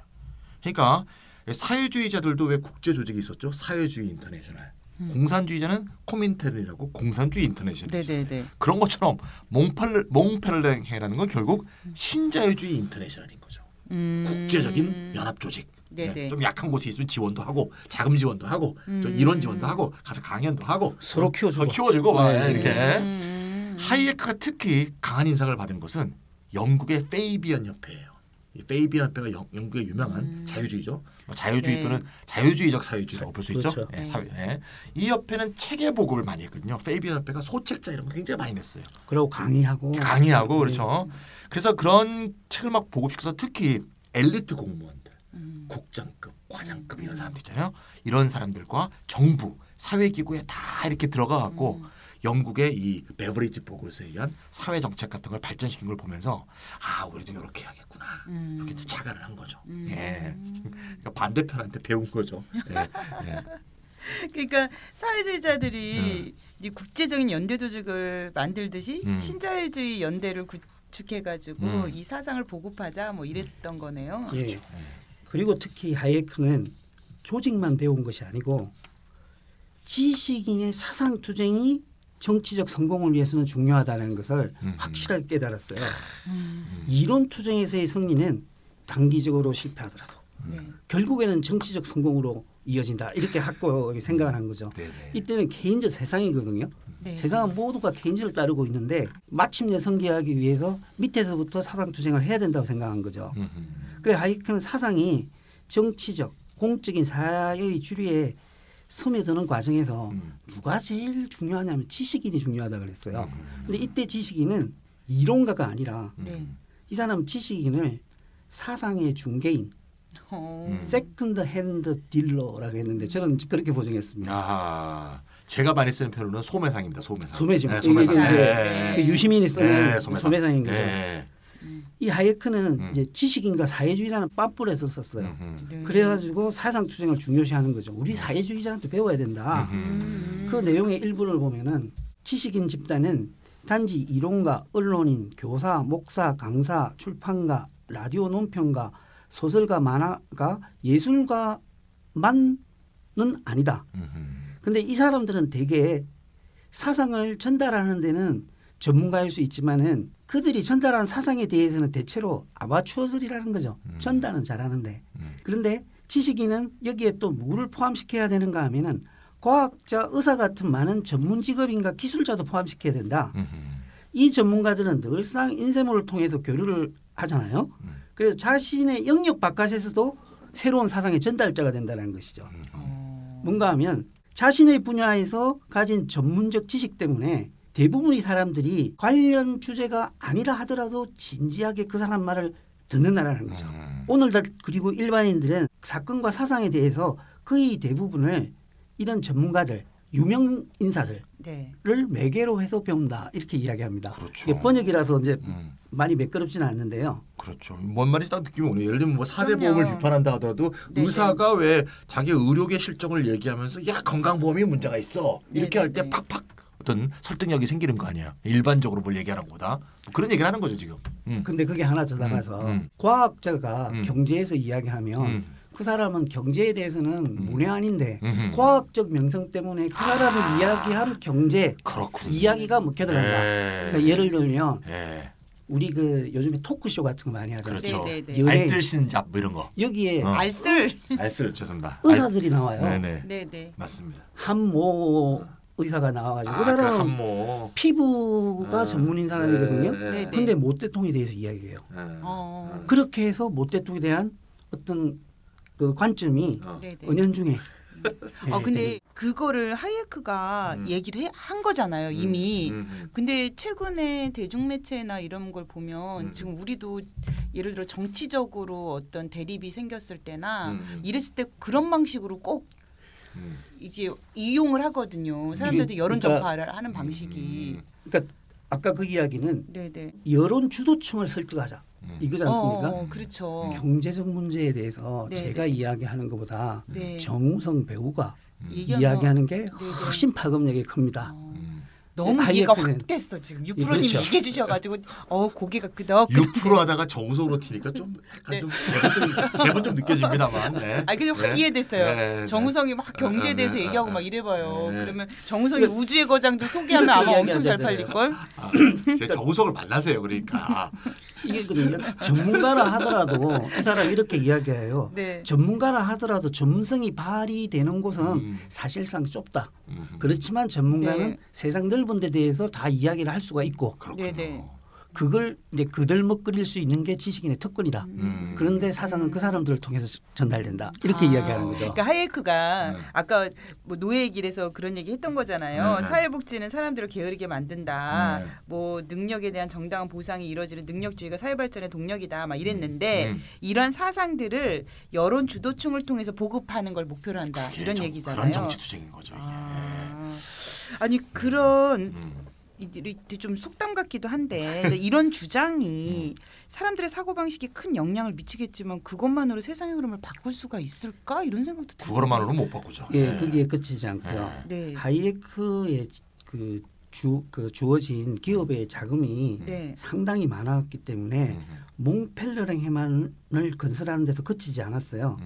그러니까 사회주의자들도 왜 국제 조직이 있었죠? 사회주의 인터내셔널. 공산주의자는 코민테른이라고 공산주의 인터내셔널이 있었어요. 그런 것처럼 몽펠랭해라는 건 결국 신자유주의 인터내셔널인 거죠. 국제적인 연합 조직. 네, 좀 약한 곳이 있으면 지원도 하고 자금 지원도 하고 좀 이론 지원도 하고 가서 강연도 하고 서로 키워주고 막 이렇게 하이에크가 특히 강한 인상을 받은 것은 영국의 페이비언 협회예요. 이 페이비언 협회가 영국의 유명한 자유주의죠. 자유주의 또는 자유주의적 사회주의라고 볼 수 있죠. 그렇죠. 이 협회는 체계 보급을 많이 했거든요. 페이비언 협회가 소책자 이런 거 굉장히 많이 냈어요. 그리고 강의하고 그렇죠. 그래서 그런 책을 막 보급시켜서 특히 엘리트 공무원들, 국장급, 과장급 이런 사람들 있잖아요. 이런 사람들과 정부, 사회기구에 다 이렇게 들어가갖고 영국의 이 베버리지 보고서에 의한 사회 정책 같은 걸 발전시킨 걸 보면서 우리도 이렇게 해야겠구나 이렇게 착안을 한 거죠. 그러니까 반대편한테 배운 거죠. 그러니까 사회주의자들이 이 국제적인 연대 조직을 만들듯이 신자유주의 연대를 구축해가지고 이 사상을 보급하자 뭐 이랬던 거네요. 그렇죠. 그리고 특히 하이에크는 조직만 배운 것이 아니고 지식인의 사상 투쟁이 정치적 성공을 위해서는 중요하다는 것을 확실하게 깨달았어요. 이론 투쟁에서의 승리는 단기적으로 실패하더라도 결국에는 정치적 성공으로 이어진다. 이렇게 갖고 생각을 한 거죠. 이때는 개인적 세상이거든요. 세상은 모두가 개인적을 따르고 있는데 마침내 성취하기 위해서 밑에서부터 사상 투쟁을 해야 된다고 생각한 거죠. 그래 하이에크는 사상이 정치적, 공적인 사회의 주류에 스며드는 과정에서 누가 제일 중요하냐면 지식인이 중요하다 그랬어요. 근데 이때 지식인은 이론가가 아니라 이 사람은 지식인을 사상의 중개인, 세컨드 핸드 딜러라고 했는데 저는 그렇게 보정했습니다. 제가 많이 쓰는 표현은 소매상입니다. 소매상. 소매죠. 소매상. 이제 그 유시민이 쓰는 소매상인 거죠. 이 하이에크는 이제 지식인과 사회주의라는 빰불에서 썼어요. 그래가지고 사상 투쟁을 중요시하는 거죠. 우리 사회주의자한테 배워야 된다. 그 내용의 일부를 보면은 지식인 집단은 단지 이론가, 언론인, 교사, 목사, 강사, 출판가, 라디오 논평가, 소설가, 만화가, 예술가만은 아니다. 근데 이 사람들은 대개 사상을 전달하는 데는 전문가일 수 있지만은 그들이 전달한 사상에 대해서는 대체로 아마추어들이라는 거죠. 전달은 잘하는데. 그런데 지식인은 여기에 또 뭐를 포함시켜야 되는가 하면은 과학자, 의사 같은 많은 전문 직업인과 기술자도 포함시켜야 된다. 이 전문가들은 늘상 인쇄물을 통해서 교류를 하잖아요. 그래서 자신의 영역 바깥에서도 새로운 사상의 전달자가 된다는 것이죠. 뭔가 하면 자신의 분야에서 가진 전문적 지식 때문에 대부분의 사람들이 관련 주제가 아니라 하더라도 진지하게 그 사람 말을 듣는다라는 거죠. 오늘날 그리고 일반인들은 사건과 사상에 대해서 거의 대부분을 이런 전문가들, 유명 인사들을 매개로 해서 배운다 이렇게 이야기합니다. 그렇죠. 이게 번역이라서 이제 많이 매끄럽지는 않는데요. 그렇죠. 뭔 말인지 딱 느낌이 오네요. 예를 들면 뭐 사대보험을 비판한다 하더라도 의사가 왜 자기 의료계 실정을 얘기하면서 야 건강보험이 문제가 있어 이렇게 할 때 팍팍 어떤 설득력이 생기는 거 아니야. 일반적으로 뭘 얘기하는 것보다 그런 얘기를 하는 거죠 지금. 근데 그게 하나 더 나가서 과학자가 경제에서 이야기하면 그 사람은 경제에 대해서는 문외한인데 과학적 명성 때문에 그 사람이 이야기한 경제 이야기가 먹혀 들어간다. 그러니까 예를 들면 우리 그 요즘에 토크쇼 같은 거 많이 하잖아요. 그렇죠. 알뜰신잡 뭐 이런 거. 여기에 알쓸 죄송합니다. 의사들이 나와요. 네네. 맞습니다. 한모 의사가 나와가지고 그 사람은 피부가 전문인 사람이거든요. 근데 모태통에 대해서 이야기해요. 그렇게 해서 모태통에 대한 어떤 그 관점이 은연중에. 근데 그거를 하이에크가 얘기를 한 거잖아요 이미. 근데 최근에 대중매체나 이런 걸 보면 지금 우리도 예를 들어 정치적으로 어떤 대립이 생겼을 때나 이랬을 때 그런 방식으로 꼭 이게 이용을 하거든요. 사람들도 여론 전파를 하는 방식이. 그러니까 아까 그 이야기는 여론 주도층을 설득하자. 이거지 않습니까? 그렇죠. 경제적 문제에 대해서 제가 이야기하는 것보다 정우성 배우가 이야기하는 게 훨씬 파급력이 큽니다. 너무 이해가 확 됐어 지금. 6%님 그렇죠. 얘기해 주셔가지고 고개가 끄덕. 6% 하다가 정석으로 튀니까 좀 약간 좀 개분 좀 느껴집니다만. 네. 아니 그냥 확 이해됐어요. 정우성이 막 경제에 대해서 얘기하고 막 이래봐요. 그러면 정우성이 우주의 거장도 소개하면 아마 엄청 잘 팔릴 걸. 제 정우성을 만나세요. 그러니까. 이게거든요. 전문가라 하더라도 이 사람 이렇게 이야기해요. 네. 전문가라 하더라도 전문성이 발휘되는 곳은 사실상 좁다. 그렇지만 전문가는 세상 넓은 데 대해서 다 이야기를 할 수가 있고 네네. 그걸 이제 그들먹거릴 수 있는 게 지식인의 특권이다. 그런데 사상은 그 사람들을 통해서 전달된다. 이렇게 이야기하는 거죠. 그러니까 하이에크가 아까 뭐 노예 길에서 그런 얘기 했던 거잖아요. 사회복지는 사람들을 게으르게 만든다. 뭐 능력에 대한 정당한 보상이 이루어지는 능력주의가 사회발전의 동력이다. 막 이랬는데 이런 사상들을 여론 주도층을 통해서 보급하는 걸 목표로 한다. 이런 얘기잖아요. 그런 정치투쟁인 거죠. 아니 그런 좀 속담 같기도 한데 이런 주장이 사람들의 사고방식에 큰 영향을 미치겠지만 그것만으로 세상의 흐름을 바꿀 수가 있을까? 이런 생각도 들어요. 그거만으로 못 바꾸죠. 예, 그게 끝이지 않고요. 하이에크의 주어진 기업의 자금이 상당히 많았기 때문에 몽펠러링 해만을 건설하는 데서 그치지 않았어요.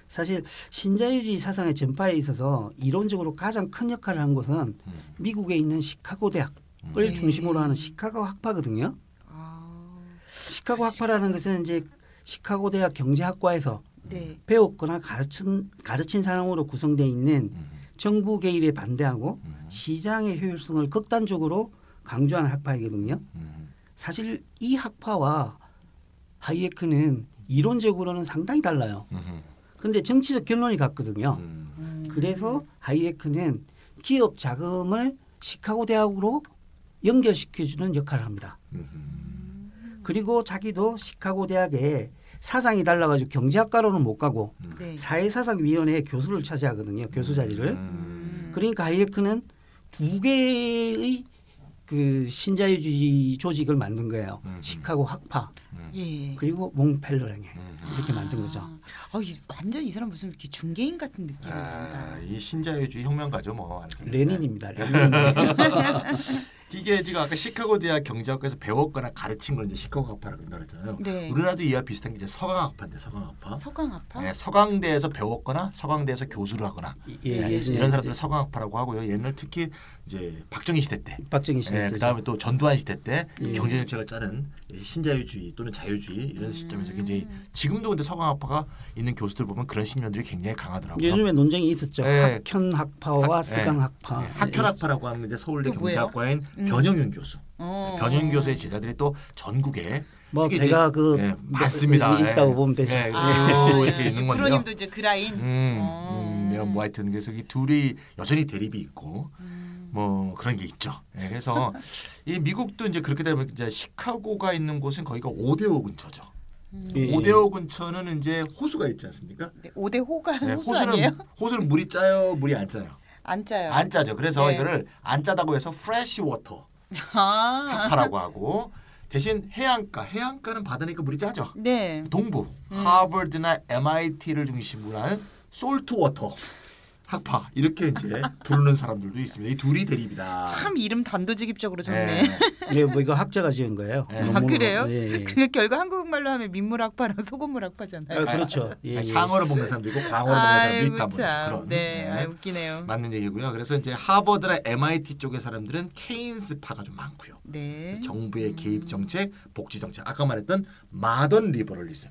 사실 신자유주의 사상의 전파에 있어서 이론적으로 가장 큰 역할을 한 곳은 미국에 있는 시카고 대학을 중심으로 하는 시카고 학파거든요. 시카고 학파라는 것은 이제 시카고 대학 경제학과에서 배웠거나 가르친 사람으로 구성되어 있는 정부 개입에 반대하고 시장의 효율성을 극단적으로 강조하는 학파이거든요. 사실 이 학파와 하이에크는 이론적으로는 상당히 달라요. 근데 정치적 결론이 같거든요. 그래서 하이에크는 기업 자금을 시카고 대학으로 연결시켜주는 역할을 합니다. 그리고 자기도 시카고 대학에 사상이 달라가지고 경제학과로는 못 가고 사회사상위원회 교수를 차지하거든요. 교수 자리를. 그러니까 하이에크는 두 개의 그 신자유주의 조직을 만든 거예요. 시카고 학파 그리고 몽펠러링에 이렇게 만든 거죠. 완전 이 사람 무슨 이렇게 중개인 같은 느낌이 든다. 이 신자유주의 혁명가죠, 뭐. 레닌입니다. 레닌. 이게 지금 아까 시카고 대학 경제학과에서 배웠거나 가르친 걸 이제 시카고 학파라고 그랬잖아요. 우리나라도 이와 비슷한 게 이제 서강학파인데 서강학파. 서강학파? 네, 서강대에서 배웠거나 서강대에서 교수를 하거나 이런 사람들을 서강학파라고 하고요. 옛날 특히 이제 박정희 시대 때, 그다음에 또 전두환 시대 때 경제 정책을 짜는 신자유주의 또는 자유주의 이런 시점에서 굉장히 지금도 근데 서강학파가 있는 교수들 보면 그런 신념들이 굉장히 강하더라고요. 요즘에 논쟁이 있었죠. 학현학파와 서강학파. 학현학파라고 하는 게 서울대 경제학과인 변영윤 교수. 변영윤 교수의 제자들이 또 전국에 뭐 제가 맞습니다. 있다고 보면 되죠. 이렇게 있는 건데요. 프로님도 이제 그 라인. 뭐 하여튼 그래서 이 둘이 여전히 대립이 있고 뭐 그런 게 있죠. 그래서 이 미국도 이제 그렇게 되면 이제 시카고가 있는 곳은 거기가 오데오 근처죠. 오데오 근처는 이제 호수가 있지 않습니까? 오데호가 호수 아니에요? 호수는 물이 짜요, 물이 안 짜요? 안 짜요. 안 짜죠. 그래서 이거를 안 짜다고 해서 프레시 워터 학파라고 하고 대신 해안가는 바다니까 물이 짜죠. 동부 하버드나 MIT를 중심으로 하는 솔트 워터 학파 이렇게 이제 부르는 사람들도 있습니다. 이 둘이 대립이다. 참 이름 단도직입적으로 좋네. 뭐 이거 학자가 지은 거예요. 그래요? 그러니까 결국 한국말로 하면 민물학파랑 소금물학파잖아요. 그렇죠. 향어를 먹는 사람도 있고 광어를 먹는 사람도 있다. 그런. 웃기네요. 맞는 얘기고요. 그래서 이제 하버드나 MIT 쪽의 사람들은 케인스파가 좀 많고요. 정부의 개입 정책, 복지 정책, 아까 말했던 마던 리버럴리즘,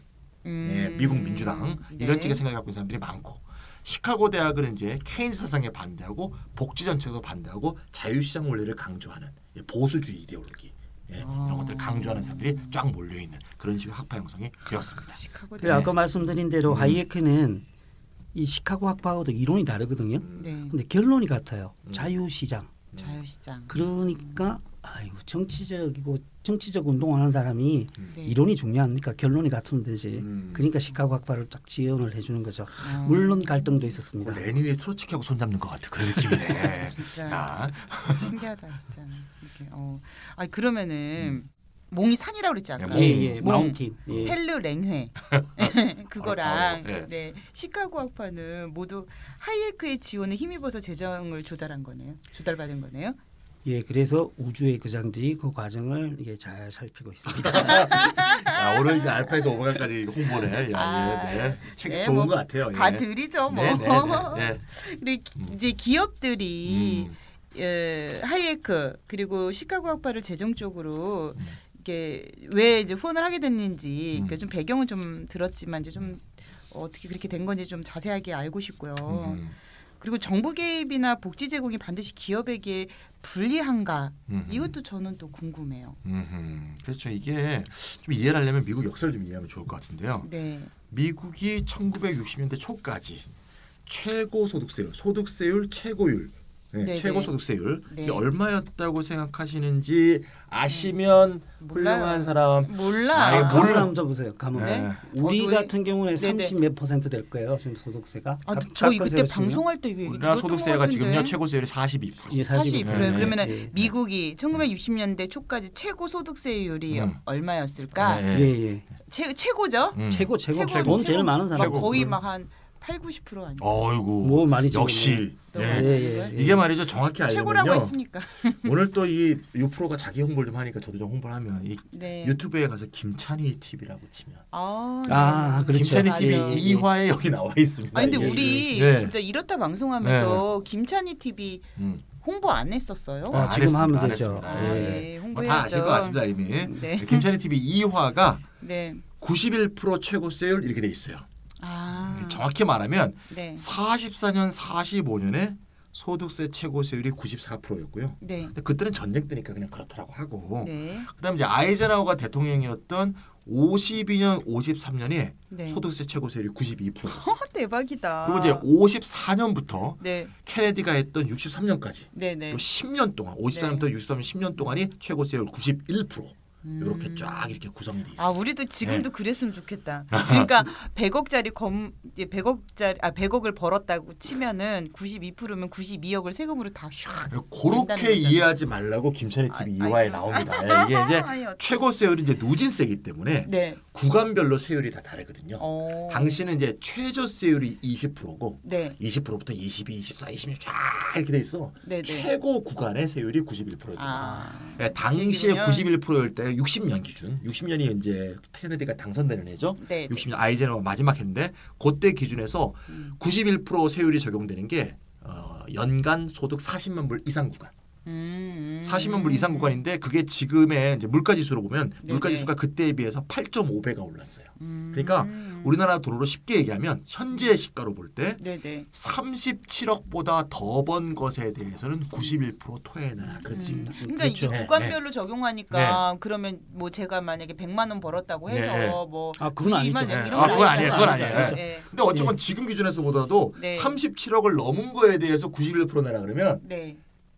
미국 민주당 이런 쪽의 생각을 갖고 있는 사람들이 많고. 시카고 대학은 이제 케인스 사상에 반대하고 복지 정책도 반대하고 자유시장 원리를 강조하는 보수주의 이데올로기 이런 것들을 강조하는 사람들이 쫙 몰려 있는 그런 식의 학파 형성이 되었습니다. 아까 말씀드린 대로 하이에크는 이 시카고 학파하고도 이론이 다르거든요. 근데 결론이 같아요. 자유시장. 그러니까 정치적 운동하는 사람이 이론이 중요하니까 결론이 같으면 되지. 그러니까 시카고 학파를 딱 지원을 해주는 거죠. 물론 갈등도 있었습니다. 레닌이 트로츠키하고 손잡는 것 같아. 그런 느낌이네. 진짜 신기하다 진짜. 그러면은 몽이 산이라고 그랬지 아까. 예, 마운틴. 펠르 랭회 그거랑 네. 시카고 학파는 모두 하이에크의 지원에 힘입어서 재정을 조달받은 거네요. 예, 그래서 우주의 거장들이 그 과정을 이게 잘 살피고 있습니다. 야, 오늘 이제 알파에서 오메가까지 홍보네. 책 좋은 것 같아요. 다 드리죠, 뭐. 근데 이제 기업들이 하이에크 그리고 시카고 학파를 재정적으로 이게 왜 이제 후원을 하게 됐는지 그러니까 좀 배경은 좀 들었지만 이제 좀 어떻게 그렇게 된 건지 좀 자세하게 알고 싶고요. 그리고 정부 개입이나 복지 제공이 반드시 기업에게 불리한가? 이것도 저는 또 궁금해요. 그렇죠. 이게 좀 이해를 하려면 미국 역사를 좀 이해하면 좋을 것 같은데요. 네. 미국이 1960년대 초까지 최고 소득세율 최고율, 최고 소득세율 이게 얼마였다고 생각하시는지 아시면 훌륭한 사람. 몰라. 한번 줘보세요. 우리 같은 경우는 30 몇 % 될 거예요. 지금 소득세가. 저희 그때 방송할 때 우리나라 소득세가 지금요 최고세율이 42%. 42%. 그러면은 미국이 1960년대 초까지 최고 소득세율이 얼마였을까? 최고죠. 최고. 돈 제일 많은 사람. 거의 막 한 80-90% 아니에요? 어이구. 뭐 많이 역시. 이게 말이죠. 정확히 알려면요. 최고라고 했으니까. 오늘 또 이 프로가 자기 홍보를 좀 하니까 저도 좀 홍보를 하면 유튜브에 가서 김찬희 TV라고 치면 그렇죠. 김찬희 TV 2화에 여기 나와 있습니다. 근데 우리 진짜 이렇다 방송하면서 김찬희 TV 홍보 안 했었어요? 지금 하면 되죠. 홍보해야죠. 다 아실 것 같습니다 이미. 김찬희 TV 2화가 91% 최고세율 이렇게 돼 있어요. 정확히 말하면 44년, 45년에 소득세 최고세율이 94%였고요. 근데 그때는 전쟁 때니까 그냥 그렇더라고 하고. 그다음에 이제 아이젠하워가 대통령이었던 52년, 53년에 소득세 최고세율이 92%였어요. 대박이다. 그리고 이제 54년부터 케네디가 했던 63년까지 10년 동안 54년부터 63년 10년 동안이 최고세율 91%. 이렇게 쫙 이렇게 구성이 돼 있어요. 우리도 지금도 그랬으면 좋겠다. 그러니까 100억을 벌었다고 치면은 92%면 92억을 세금으로 다 그렇게 이해하지 말라고 김찬희 TV 2화에 나옵니다. 이게 이제 최고세율이 이제 누진세이기 때문에 구간별로 세율이 다 다르거든요. 당시는 이제 최저세율이 20%고 20%부터 22, 24, 26 쫙 이렇게 돼 있어. 최고 구간의 세율이 91%예요. 당시에 91%일 때 60년 기준, 60년이 이제 케네디가 당선되는 해죠. 60년 아이젠하워 마지막 해인데 그때 기준에서 91% 세율이 적용되는 게 연간 소득 40만 불 이상 구간. 40만 불 이상 구간인데 그게 지금의 이제 물가지수로 보면 물가지수가 그때에 비해서 8.5배가 올랐어요. 그러니까 우리나라 돈으로 쉽게 얘기하면 현재 시가로 볼 때 37억보다 더 번 것에 대해서는 91% 토해내라 그런 뜻입니다. 그러니까 이게 구간별로 적용하니까 그러면 뭐 제가 만약에 100만 원 벌었다고 해서 뭐 그건 아니죠. 그건 아니에요. 근데 어쨌건 지금 기준에서 보더라도 37억을 넘은 거에 대해서 91% 내라 그러면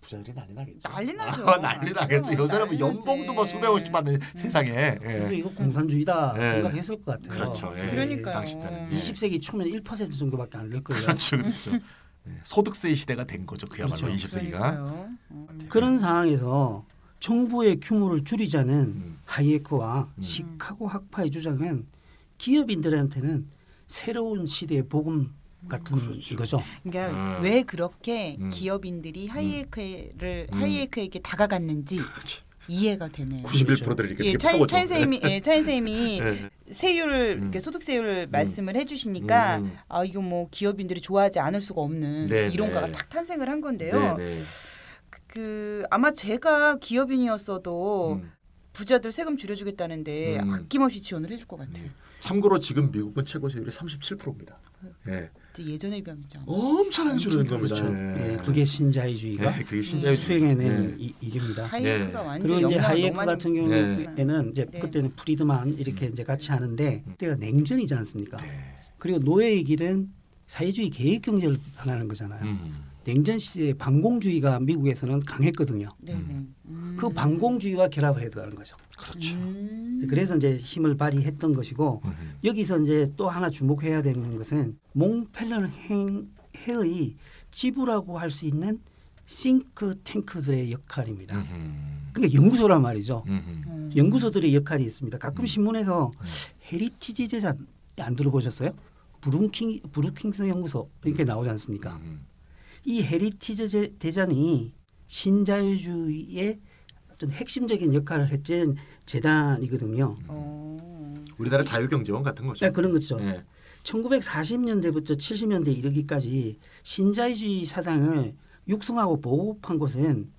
부자들이 난리 나겠죠. 난리 나죠. 난리 나겠죠. 요새는 뭐 연봉도 뭐 수백억씩 받는 세상에. 그래서 이거 공산주의다 생각했을 것 같아요. 그렇죠. 그러니까요. 당시 때는 20세기 초면 1% 정도밖에 안 될 거예요. 그렇죠. 소득세 시대가 된 거죠. 그야말로 20세기가. 그런 상황에서 정부의 규모를 줄이자는 하이에크와 시카고 학파의 주장은 기업인들한테는 새로운 시대의 복음 같은 거죠. 그러니까 왜 그렇게 기업인들이 하이에크에게 다가갔는지 이해가 되네요. 91%를 이렇게 파고 차인 선생님이 세율 이렇게 소득세율 말씀을 해주시니까 이거 뭐 기업인들이 좋아하지 않을 수가 없는 이론가가 딱 탄생을 한 건데요. 아마 제가 기업인이었어도 부자들 세금 줄여주겠다는데 아낌없이 지원을 해줄 것 같아요. 참고로 지금 미국은 최고세율이 37%입니다. 예전에 비하면 엄청나게 줄어든 겁니다. 그게 신자유주의가 수행해낸 일입니다. 하이에크가 완전 그리고 이제 하이에크 같은 경우에는 이제 그때는 프리드만 이렇게 이제 같이 하는데 그때가 냉전이지 않습니까? 그리고 노예의 길은 사회주의 계획 경제를 비판하는 거잖아요. 냉전 시대에 반공주의가 미국에서는 강했거든요. 그 반공주의와 결합을 해야 되는 거죠. 그렇죠. 그래서 이제 힘을 발휘했던 것이고 여기서 이제 또 하나 주목해야 되는 것은 몽펠러해의 지부라고 할 수 있는 싱크탱크들의 역할입니다. 그러니까 연구소란 말이죠. 연구소들의 역할이 있습니다. 가끔 신문에서 헤리티지 재산 안 들어보셨어요? 브루킹스 연구소 이렇게 나오지 않습니까? 이 헤리티지 재산이 신자유주의의 어떤 핵심적인 역할을 했던 재단이거든요. 우리나라 자유경제원 같은 거죠. 네, 그런 거죠. 네. 1940년대부터 70년대 이르기까지 신자유주의 사상을 육성하고 보급한 곳은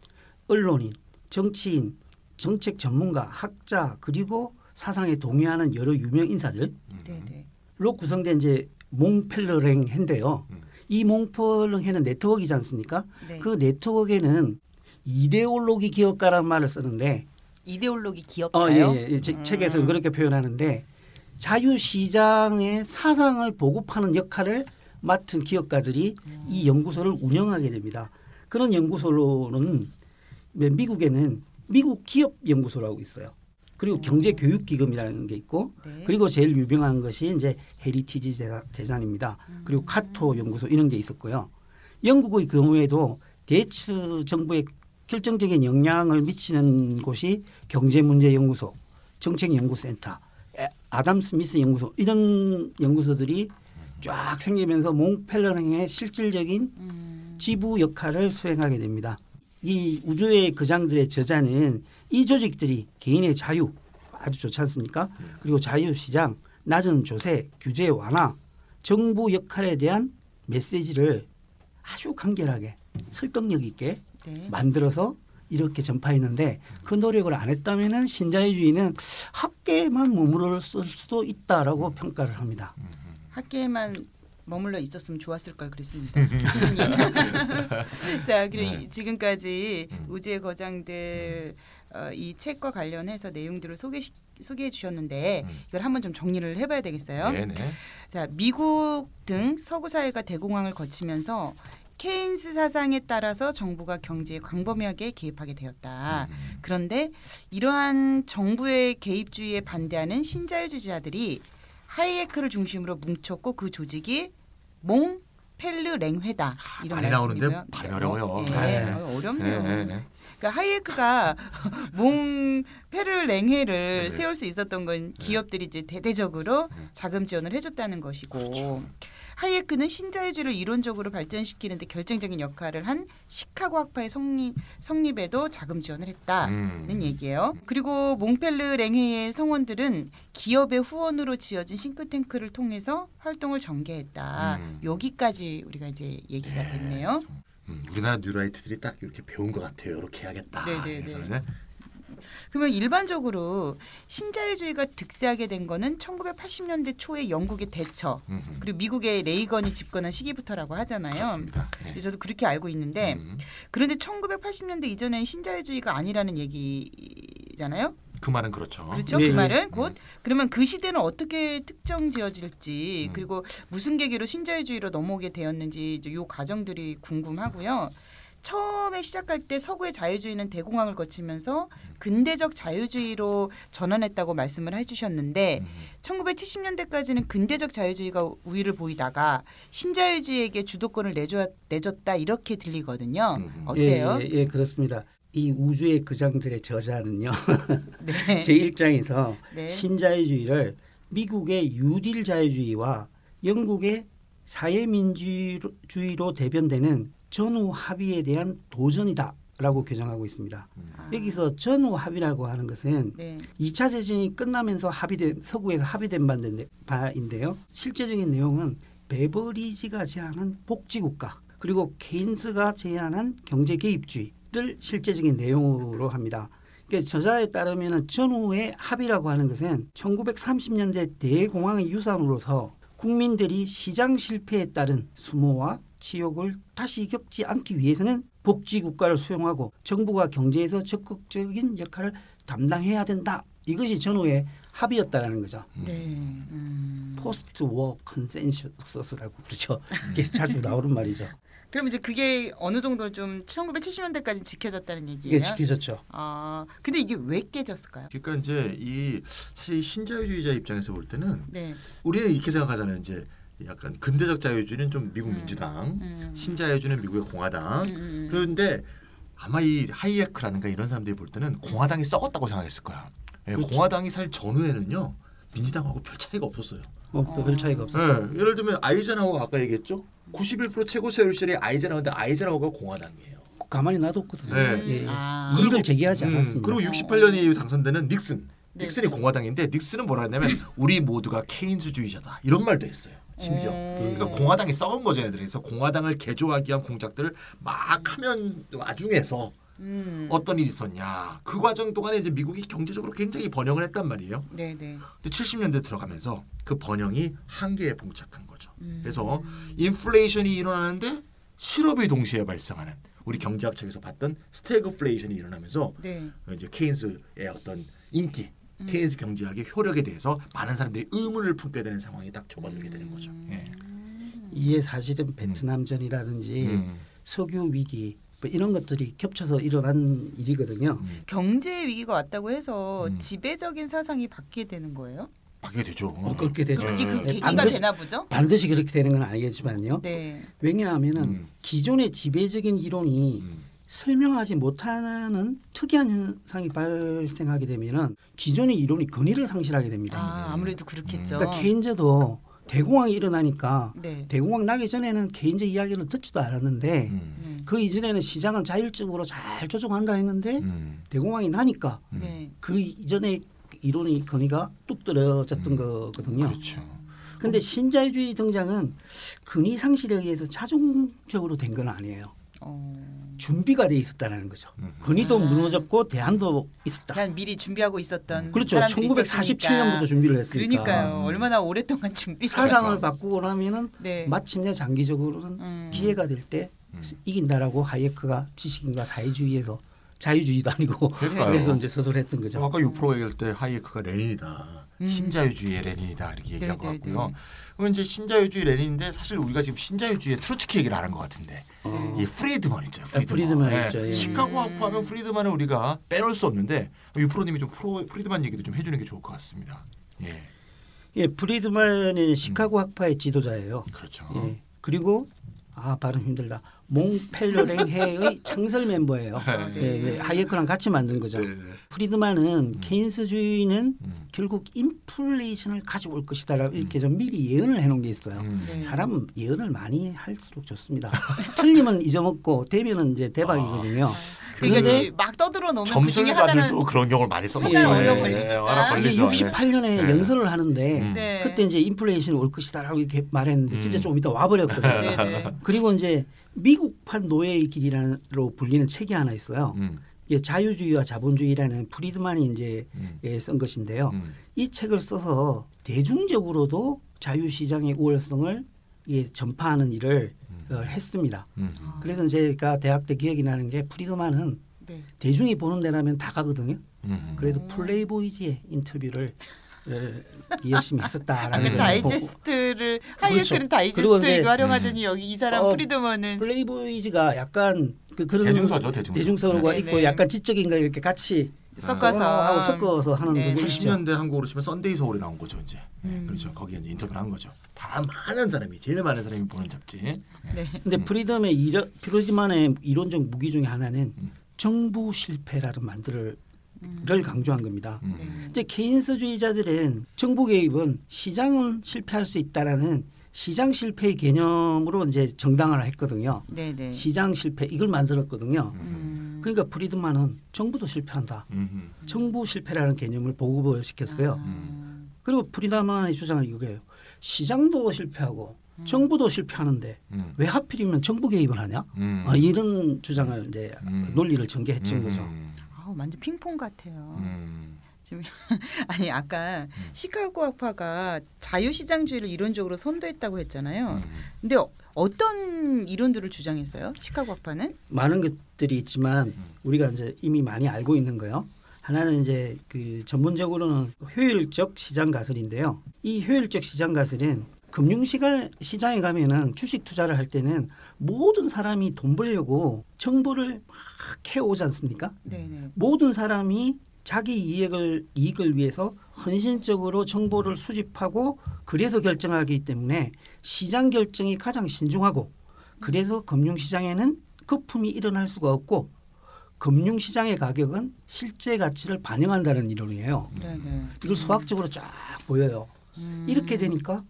언론인, 정치인, 정책 전문가, 학자 그리고 사상에 동의하는 여러 유명 인사들로 구성된 이제 몽펠러랭해인데요. 이 몽펠러랭해는 네트워크이지 않습니까? 네. 그 네트워크에는 이데올로기 기업가라는 말을 쓰는데 이데올로기 기업가요? 예. 책에서는 그렇게 표현하는데 자유시장의 사상을 보급하는 역할을 맡은 기업가들이 이 연구소를 운영하게 됩니다. 그런 연구소로는 미국에는 미국 기업연구소라고 있어요. 그리고 경제교육기금이라는 게 있고 네. 그리고 제일 유명한 것이 이제 헤리티지 재단입니다. 그리고 카토 연구소 이런 게 있었고요. 영국의 경우에도 대처 정부에 결정적인 영향을 미치는 곳이 경제문제연구소, 정책연구센터, 아담 스미스 연구소 이런 연구소들이 쫙 생기면서 몽펠러랭의 실질적인 지부 역할을 수행하게 됩니다. 이 우주의 거장들의 저자는 이 조직들이 개인의 자유 아주 좋지 않습니까? 그리고 자유시장, 낮은 조세, 규제 완화, 정부 역할에 대한 메시지를 아주 간결하게 설득력 있게 네. 만들어서 이렇게 전파했는데 그 노력을 안 했다면은 신자유주의는 학계에만 머무를 수도 있다라고 평가를 합니다. 학계에만 머물러 있었으면 좋았을 걸 그랬습니다. 자, 그리고 지금까지 우주의 거장들 이 책과 관련해서 내용들을 소개해 주셨는데 이걸 한번 좀 정리를 해봐야 되겠어요. 네네. 자, 미국 등 서구 사회가 대공황을 거치면서 케인스 사상에 따라서 정부가 경제에 광범위하게 개입하게 되었다. 그런데 이러한 정부의 개입주의에 반대하는 신자유주의자들이 하이에크를 중심으로 뭉쳤고 그 조직이 몽펠르랭회다. 이런 많이 나오는데 말씀이고요. 발음이 어려워요. 네. 어렵네요. 네. 그러니까 하이에크가 몽펠르랭회를 세울 수 있었던 건 기업들이 이제 대대적으로 자금 지원을 해줬다는 것이고 그렇죠. 하이에크는 신자유주의를 이론적으로 발전시키는데 결정적인 역할을 한 시카고 학파의 성립에도 자금 지원을 했다는 얘기예요. 그리고 몽펠르랭회의 성원들은 기업의 후원으로 지어진 싱크탱크를 통해서 활동을 전개했다. 여기까지 우리가 이제 얘기가 됐네요. 우리나라 뉴라이트들이 딱 이렇게 배운 것 같아요. 이렇게 해야겠다. 네네네. 그래서는 그러면 일반적으로 신자유주의가 득세하게 된 거는 1980년대 초에 영국의 대처 그리고 미국의 레이건이 집권한 시기부터라고 하잖아요. 그렇습니다. 네. 저도 그렇게 알고 있는데 그런데 1980년대 이전에는 신자유주의가 아니라는 얘기잖아요. 그 말은 그렇죠. 그렇죠. 그 말은 곧 그러면 그 시대는 어떻게 특정 지어질지 그리고 무슨 계기로 신자유주의로 넘어오게 되었는지 이 과정들이 궁금하고요. 처음에 시작할 때 서구의 자유주의는 대공황을 거치면서 근대적 자유주의로 전환했다고 말씀을 해주셨는데 1970년대까지는 근대적 자유주의가 우위를 보이다가 신자유주의에게 주도권을 내줬다 이렇게 들리거든요. 어때요? 예, 그렇습니다. 이 우주의 거장들의 저자는요. 네. 제 입장에서 네. 신자유주의를 미국의 뉴딜 자유주의와 영국의 사회민주주의로 대변되는 전후 합의에 대한 도전이다라고 규정하고 있습니다. 여기서 전후 합의라고 하는 것은 2차 세전이 끝나면서 서구에서 합의된 바인데요. 실제적인 내용은 베버리지가 제안한 복지국가 그리고 케인스가 제안한 경제 개입주의를 실제적인 내용으로 합니다. 그러니까 저자에 따르면 전후의 합의라고 하는 것은 1930년대 대공황의 유산으로서 국민들이 시장 실패에 따른 수모와 치욕을 다시 겪지 않기 위해서는 복지국가를 수용하고 정부가 경제에서 적극적인 역할을 담당해야 된다. 이것이 전후의 합의였다라는 거죠. 포스트 워 컨센서스라고 그렇죠. 이게 자주 나오는 말이죠. 그럼 이제 그게 어느 정도 좀 1970년대까지 지켜졌다는 얘기예요? 예, 지켜졌죠. 아, 근데 이게 왜 깨졌을까요? 그러니까 이제 사실 이 신자유주의자 입장에서 볼 때는 우리는 이렇게 생각하잖아요. 이제 약간 근대적 자유주의는 좀 미국 민주당, 신자유주의는 미국의 공화당. 그런데 아마 이 하이에크라든가 이런 사람들이 볼 때는 공화당이 썩었다고 생각했을 거야. 예, 그렇죠. 공화당이 살 전후에는요 민주당하고 별 차이가 없었어요. 별 차이가 없어요. 예를 들면 아이젠하워가 아까 얘기했죠. 91% 최고 세율실이 아이젠하워인데 아이젠하워가 공화당이에요. 가만히 놔뒀거든요. 네. 예. 이의를 제기하지 않았습니다. 그리고 68년 이후 당선되는 닉슨. 네. 닉슨이 공화당인데 닉슨은 뭐라 했냐면 우리 모두가 케인스주의자다 이런 말도 했어요. 심지어. 그러니까 공화당이 썩은 거죠. 얘네들이. 그래서 공화당을 개조하기 위한 공작들을 막 하면 와중에서 어떤 일이 있었냐. 그 과정 동안에 이제 미국이 경제적으로 굉장히 번영을 했단 말이에요. 네네. 근데 70년대 들어가면서 그 번영이 한계에 봉착한 거죠. 그래서 인플레이션이 일어나는데 실업이 동시에 발생하는 우리 경제학 책에서 봤던 스태그플레이션이 일어나면서 네. 이제 케인스의 어떤 인기, 케인스 경제학의 효력에 대해서 많은 사람들이 의문을 품게 되는 상황이 딱 접어들게 되는 거죠. 예. 이게 사실은 베트남전이라든지 석유 위기 뭐 이런 것들이 겹쳐서 일어난 일이거든요. 경제 위기가 왔다고 해서 지배적인 사상이 바뀌게 되는 거예요? 바뀌게 되죠. 그렇게 되죠. 그게 그 네, 계기가 되나 보죠? 반드시 그렇게 되는 건 아니겠지만요. 네. 왜냐하면은 기존의 지배적인 이론이 설명하지 못하는 특이한 현상이 발생하게 되면은 기존의 이론이 근위를 상실하게 됩니다. 아무래도 그렇겠죠. 그러니까 케인즈도 대공황이 일어나니까 네. 대공황 나기 전에는 케인즈 이야기를 듣지도 않았는데 그 이전에는 시장은 자율적으로 잘 조정한다 했는데 대공황이 나니까 네. 그 이전에 이론이 근위가 뚝 떨어졌던 거거든요. 그렇죠. 근데 신자유주의 등장은 근위 상실에 의해서 자동적으로 된 건 아니에요. 준비가 돼 있었다는 거죠. 근위도 무너졌고 대안도 있었다. 그냥 미리 준비하고 있었던 그렇죠. 사람들이 1947년부터 준비를 했으니까. 그러니까요. 얼마나 오랫동안 준비. 사상을 바꾸고 나면은 네. 마침내 장기적으로는 기회가 될 때 이긴다라고 하이에크가 지식인과 사회주의에서 자유주의도 아니고 그러니까요. 그래서 이제 서술했던 거죠. 아까 6% 얘기할 때 하이에크가 레닌이다. 신자유주의의 레닌이다 이렇게 얘기한 것 같고요. 그럼 이제 신자유주의 레닌인데 사실 우리가 지금 신자유주의 트로츠키 얘기를 하는 것 같은데 이 프리드먼 있죠. 프리드먼 있죠. 예. 시카고 학파하면 프리드먼을 우리가 빼놓을 수 없는데 유프로님이 좀 프리드먼 얘기도 좀 해주는 게 좋을 것 같습니다. 예, 예, 프리드먼은 시카고 학파의 지도자예요. 그렇죠. 예. 그리고 발음 힘들다. 몽펠러랭회의 창설 멤버예요. 예, 하이에크랑 같이 만든 거죠. 프리드만은 케인스주의는 결국 인플레이션을 가져올 것이다라고 이렇게 좀 미리 예언을 해놓은 게 있어요. 사람은 예언을 많이 할수록 좋습니다. 틀리면 잊어먹고 되면은 이제 대박이거든요. 그러니까 막 떠들어 놓으면 점술가들도 그런 경우를 많이 써먹죠. 하나 걸리죠. 68년에 연설을 하는데 그때 이제 인플레이션이 올 것이다라고 이렇게 말했는데 진짜 조금 이따 와버렸거든요. 그리고 이제 미국판 노예의 길이로 불리는 책이 하나 있어요. 이게 자유주의와 자본주의라는 프리드만이 이제 쓴 것인데요. 이 책을 써서 대중적으로도 자유시장의 우월성을 전파하는 일을 했습니다. 그래서 제가 대학 때 기억이 나는 게 프리드만은 대중이 보는 데라면 다 가거든요. 그래서 플레이보이즈의 인터뷰를 열심히 했었다라는 다이제스트를 하이에크는 다이제스트를 활용하더니 여기 이 사람 프리드먼은 플레이보이즈가 약간 그런 대중서죠. 대중서가 있고 약간 지적인 거 이렇게 같이 섞어서 하는 부분이 있죠. 80년대 한국으로 치면 썬데이 서울에 나온 거죠 이제. 그렇죠. 거기에 이제 인터뷰를 한 거죠. 다 많은 사람이 제일 많은 사람이 보는 잡지. 근데 프리드만의 이론적 무기 중에 하나는 정부 실패라는 만들을 강조한 겁니다. 이제 케인스주의자들은 정부 개입은 시장은 실패할 수 있다라는 시장 실패의 개념으로 이제 정당화를 했거든요. 네네. 시장 실패 이걸 만들었거든요. 그러니까 프리드만은 정부도 실패한다. 정부 실패라는 개념을 보급을 시켰어요. 그리고 프리드만의 주장은 이거예요. 시장도 실패하고 정부도 실패하는데 왜 하필이면 정부 개입을 하냐? 이런 주장을 이제 논리를 전개했던 거죠. 완전 핑퐁 같아요. 지금 아니 아까 시카고 학파가 자유시장주의를 이론적으로 선도했다고 했잖아요. 근데 어떤 이론들을 주장했어요? 시카고 학파는? 많은 것들이 있지만 우리가 이제 이미 많이 알고 있는 거요. 하나는 이제 그 전문적으로는 효율적 시장 가설인데요. 이 효율적 시장 가설은 금융시장에 가면은 주식 투자를 할 때는 모든 사람이 돈 벌려고 정보를 막 캐오지 않습니까? 네네. 모든 사람이 자기 이익을 위해서 헌신적으로 정보를 수집하고 그래서 결정하기 때문에 시장 결정이 가장 신중하고 그래서 금융시장에는 거품이 일어날 수가 없고 금융시장의 가격은 실제 가치를 반영한다는 이론이에요. 이걸 수학적으로 쫙 보여요. 이렇게 되니까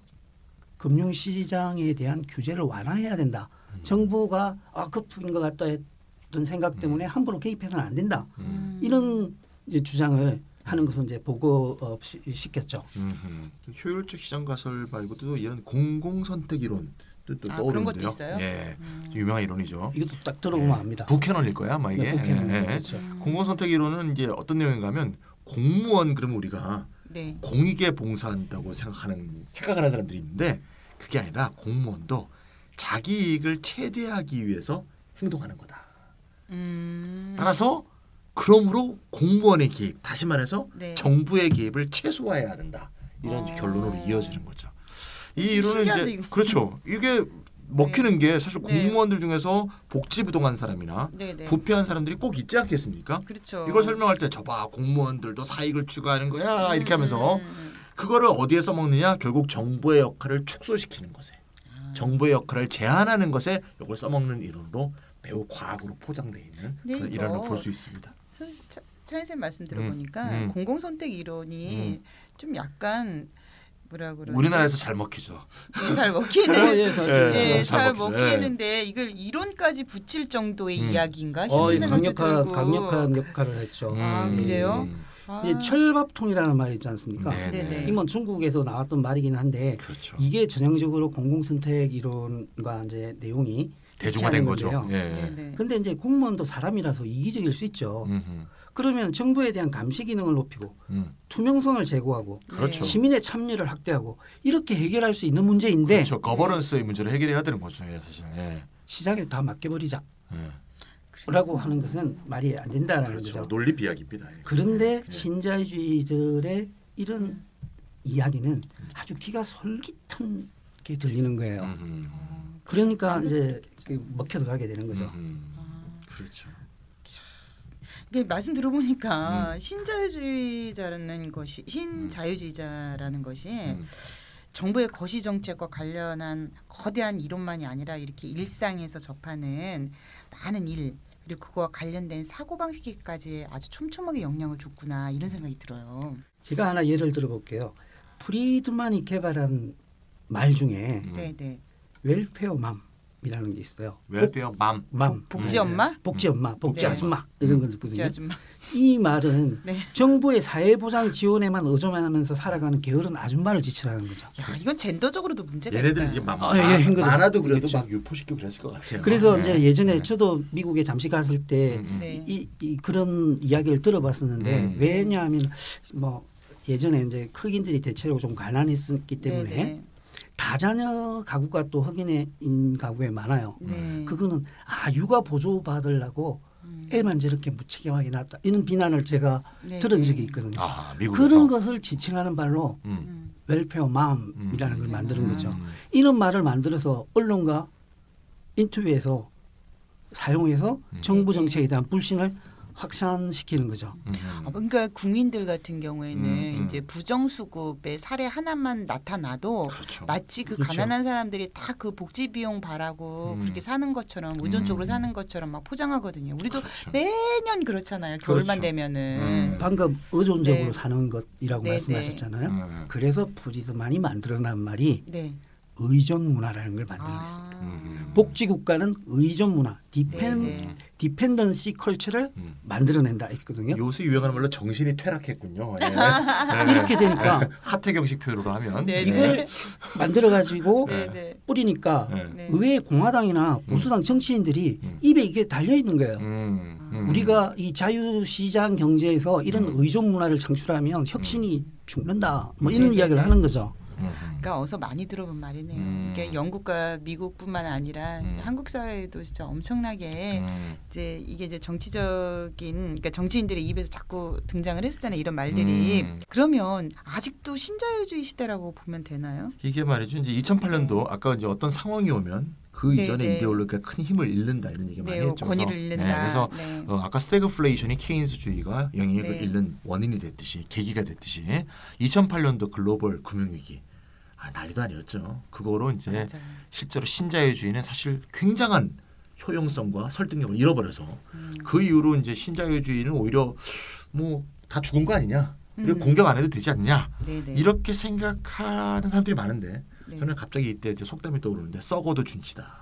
금융시장에 대한 규제를 완화해야 된다. 정부가 급인 것 같다 했던 생각 때문에 함부로 개입해서는 안 된다. 이런 이제 주장을 하는 것은 이제 보고 시켰죠. 효율적 시장 가설 말고도 이런 공공선택 이론 또 떠오르는데요. 그런 것도 있어요? 예, 유명한 이론이죠. 이것도 딱 들어보면 압니다. 부캐넌일 거야, 아마 이게. 부캐넌, 그렇죠. 공공선택 이론은 이제 어떤 내용인가하면 공무원 그러면 우리가 공익에 봉사한다고 생각하는 사람들이 있는데 그게 아니라 공무원도 자기 이익을 최대화하기 위해서 행동하는 거다. 따라서 그러므로 공무원의 개입, 다시 말해서 정부의 개입을 최소화해야 한다. 이런 결론으로 이어지는 거죠. 이 이론은 이제 그렇죠. 이게 먹히는 게 사실 공무원들 중에서 복지부동한 사람이나 부패한 사람들이 꼭 있지 않겠습니까? 그렇죠. 이걸 설명할 때 저봐 공무원들도 사익을 추구하는 거야 이렇게 하면서 그거를 어디에 써먹느냐? 결국 정부의 역할을 축소시키는 것에 정부의 역할을 제한하는 것에 이걸 써먹는 이론으로 매우 과학으로 포장되어 있는 그런 이론을 볼 수 있습니다. 차인 쌤 말씀 들어보니까 공공선택 이론이 좀 약간 뭐라 그러지? 우리나라에서 잘 먹히죠. 잘 먹히는, 잘 먹히는데 이걸 이론까지 붙일 정도의 이야기인가 싶은 생각도 들고. 강력한 역할을 했죠. 그래요? 이제 철밥통이라는 말이 있지 않습니까? 이건 중국에서 나왔던 말이긴 한데 그렇죠. 이게 전형적으로 공공선택 이론과 이제 내용이 대중화된 거죠. 근데 이제 공무원도 사람이라서 이기적일 수 있죠. 그러면 정부에 대한 감시 기능을 높이고 투명성을 제고하고 시민의 참여를 확대하고 이렇게 해결할 수 있는 문제인데 그렇죠. 거버넌스의 문제를 해결해야 되는 거죠. 사실. 시장에 다 맡겨버리자. 라고 하는 것은 말이 안 된다는 거죠. 논리 비약입니다. 그런데 신자유주의들의 이런 이야기는 아주 귀가 솔깃하게 들리는 거예요. 그러니까 이제 먹혀서 가게 되는 거죠. 그렇죠. 말씀 들어보니까 신자유주의자라는 것이 정부의 거시 정책과 관련한 거대한 이론만이 아니라 이렇게 일상에서 접하는 많은 일 그리고 그와 관련된 사고방식까지 아주 촘촘하게 영향을 줬구나 이런 생각이 들어요. 제가 하나 예를 들어볼게요. 프리드만이 개발한 말 중에 웰페어맘이라는 게 있어요. 웰페어맘. 복지 엄마? 복지 엄마, 복지 아줌마 이런 거거든요. 아줌마. 이 말은 정부의 사회보장 지원에만 의존하면서 살아가는 게으른 아줌마를 지칭하는 거죠. 야, 이건 젠더적으로도 문제가 있다. 얘네들 이게 많아도 그래도 막 유포시키고 그랬을 것 같아요. 그래서 이제 예전에 저도 미국에 잠시 갔을 때 이 그런 이야기를 들어봤었는데 왜냐하면 뭐 예전에 이제 흑인들이 대체로 좀 가난했기 때문에 다자녀 가구가 또 흑인인 가구에 많아요. 그거는 육아 보조 받으려고 애만 저렇게 무책임하게 낳았다. 이런 비난을 제가 들은 적이 있거든요. 그런 것을 지칭하는 말로 웰페어맘이라는 걸 만드는 거죠. 이런 말을 만들어서 언론과 인터뷰에서 사용해서 정부 정책에 대한 불신을 확산시키는 거죠. 그러니까 국민들 같은 경우에는 이제 부정수급의 사례 하나만 나타나도 마치 그 가난한 사람들이 다 그 복지 비용 바라고 그렇게 사는 것처럼 의존적으로 사는 것처럼 막 포장하거든요. 우리도 매년 그렇잖아요. 겨울만 되면은 방금 의존적으로 사는 것이라고 말씀하셨잖아요. 그래서 프리드만이 만들어낸 말이 의존 문화라는 걸 만들어냈습니다. 복지국가는 의존 문화, 디펜던시 컬처를 만들어낸다 했거든요. 요새 유행하는 말로 정신이 퇴락했군요. 이렇게 되니까 하태경식 표현으로 하면 이걸 만들어가지고 뿌리니까 의회 공화당이나 보수당 정치인들이 입에 이게 달려 있는 거예요. 우리가 이 자유시장 경제에서 이런 의존 문화를 창출하면 혁신이 죽는다. 뭐 이런 이야기를 하는 거죠. 그러니까 어서 많이 들어본 말이네요. 이게 영국과 미국뿐만 아니라 한국 사회에도 진짜 엄청나게 이제 이게 이제 정치적인 그러니까 정치인들의 입에서 자꾸 등장을 했었잖아요. 이런 말들이. 그러면 아직도 신자유주의 시대라고 보면 되나요? 이게 말이죠. 이제 2008년도 아까 이제 어떤 상황이 오면 그 이전에 이데올로기가 큰 힘을 잃는다 이런 얘기 많이 했죠. 권위를 잃는다. 그래서 아까 스태그플레이션이 케인스주의가 영향력을 잃는 원인이 됐듯이 계기가 됐듯이 2008년도 글로벌 금융위기 난리도 아니었죠. 그거로 이제 실제로 신자유주의는 사실 굉장한 효용성과 설득력을 잃어버려서 그 이후로 이제 신자유주의는 오히려 뭐 다 죽은 거 아니냐, 그리고 공격 안 해도 되지 않냐, 네네. 이렇게 생각하는 사람들이 많은데 네. 저는 갑자기 이때 이제 속담이 떠오르는데 썩어도 준치다.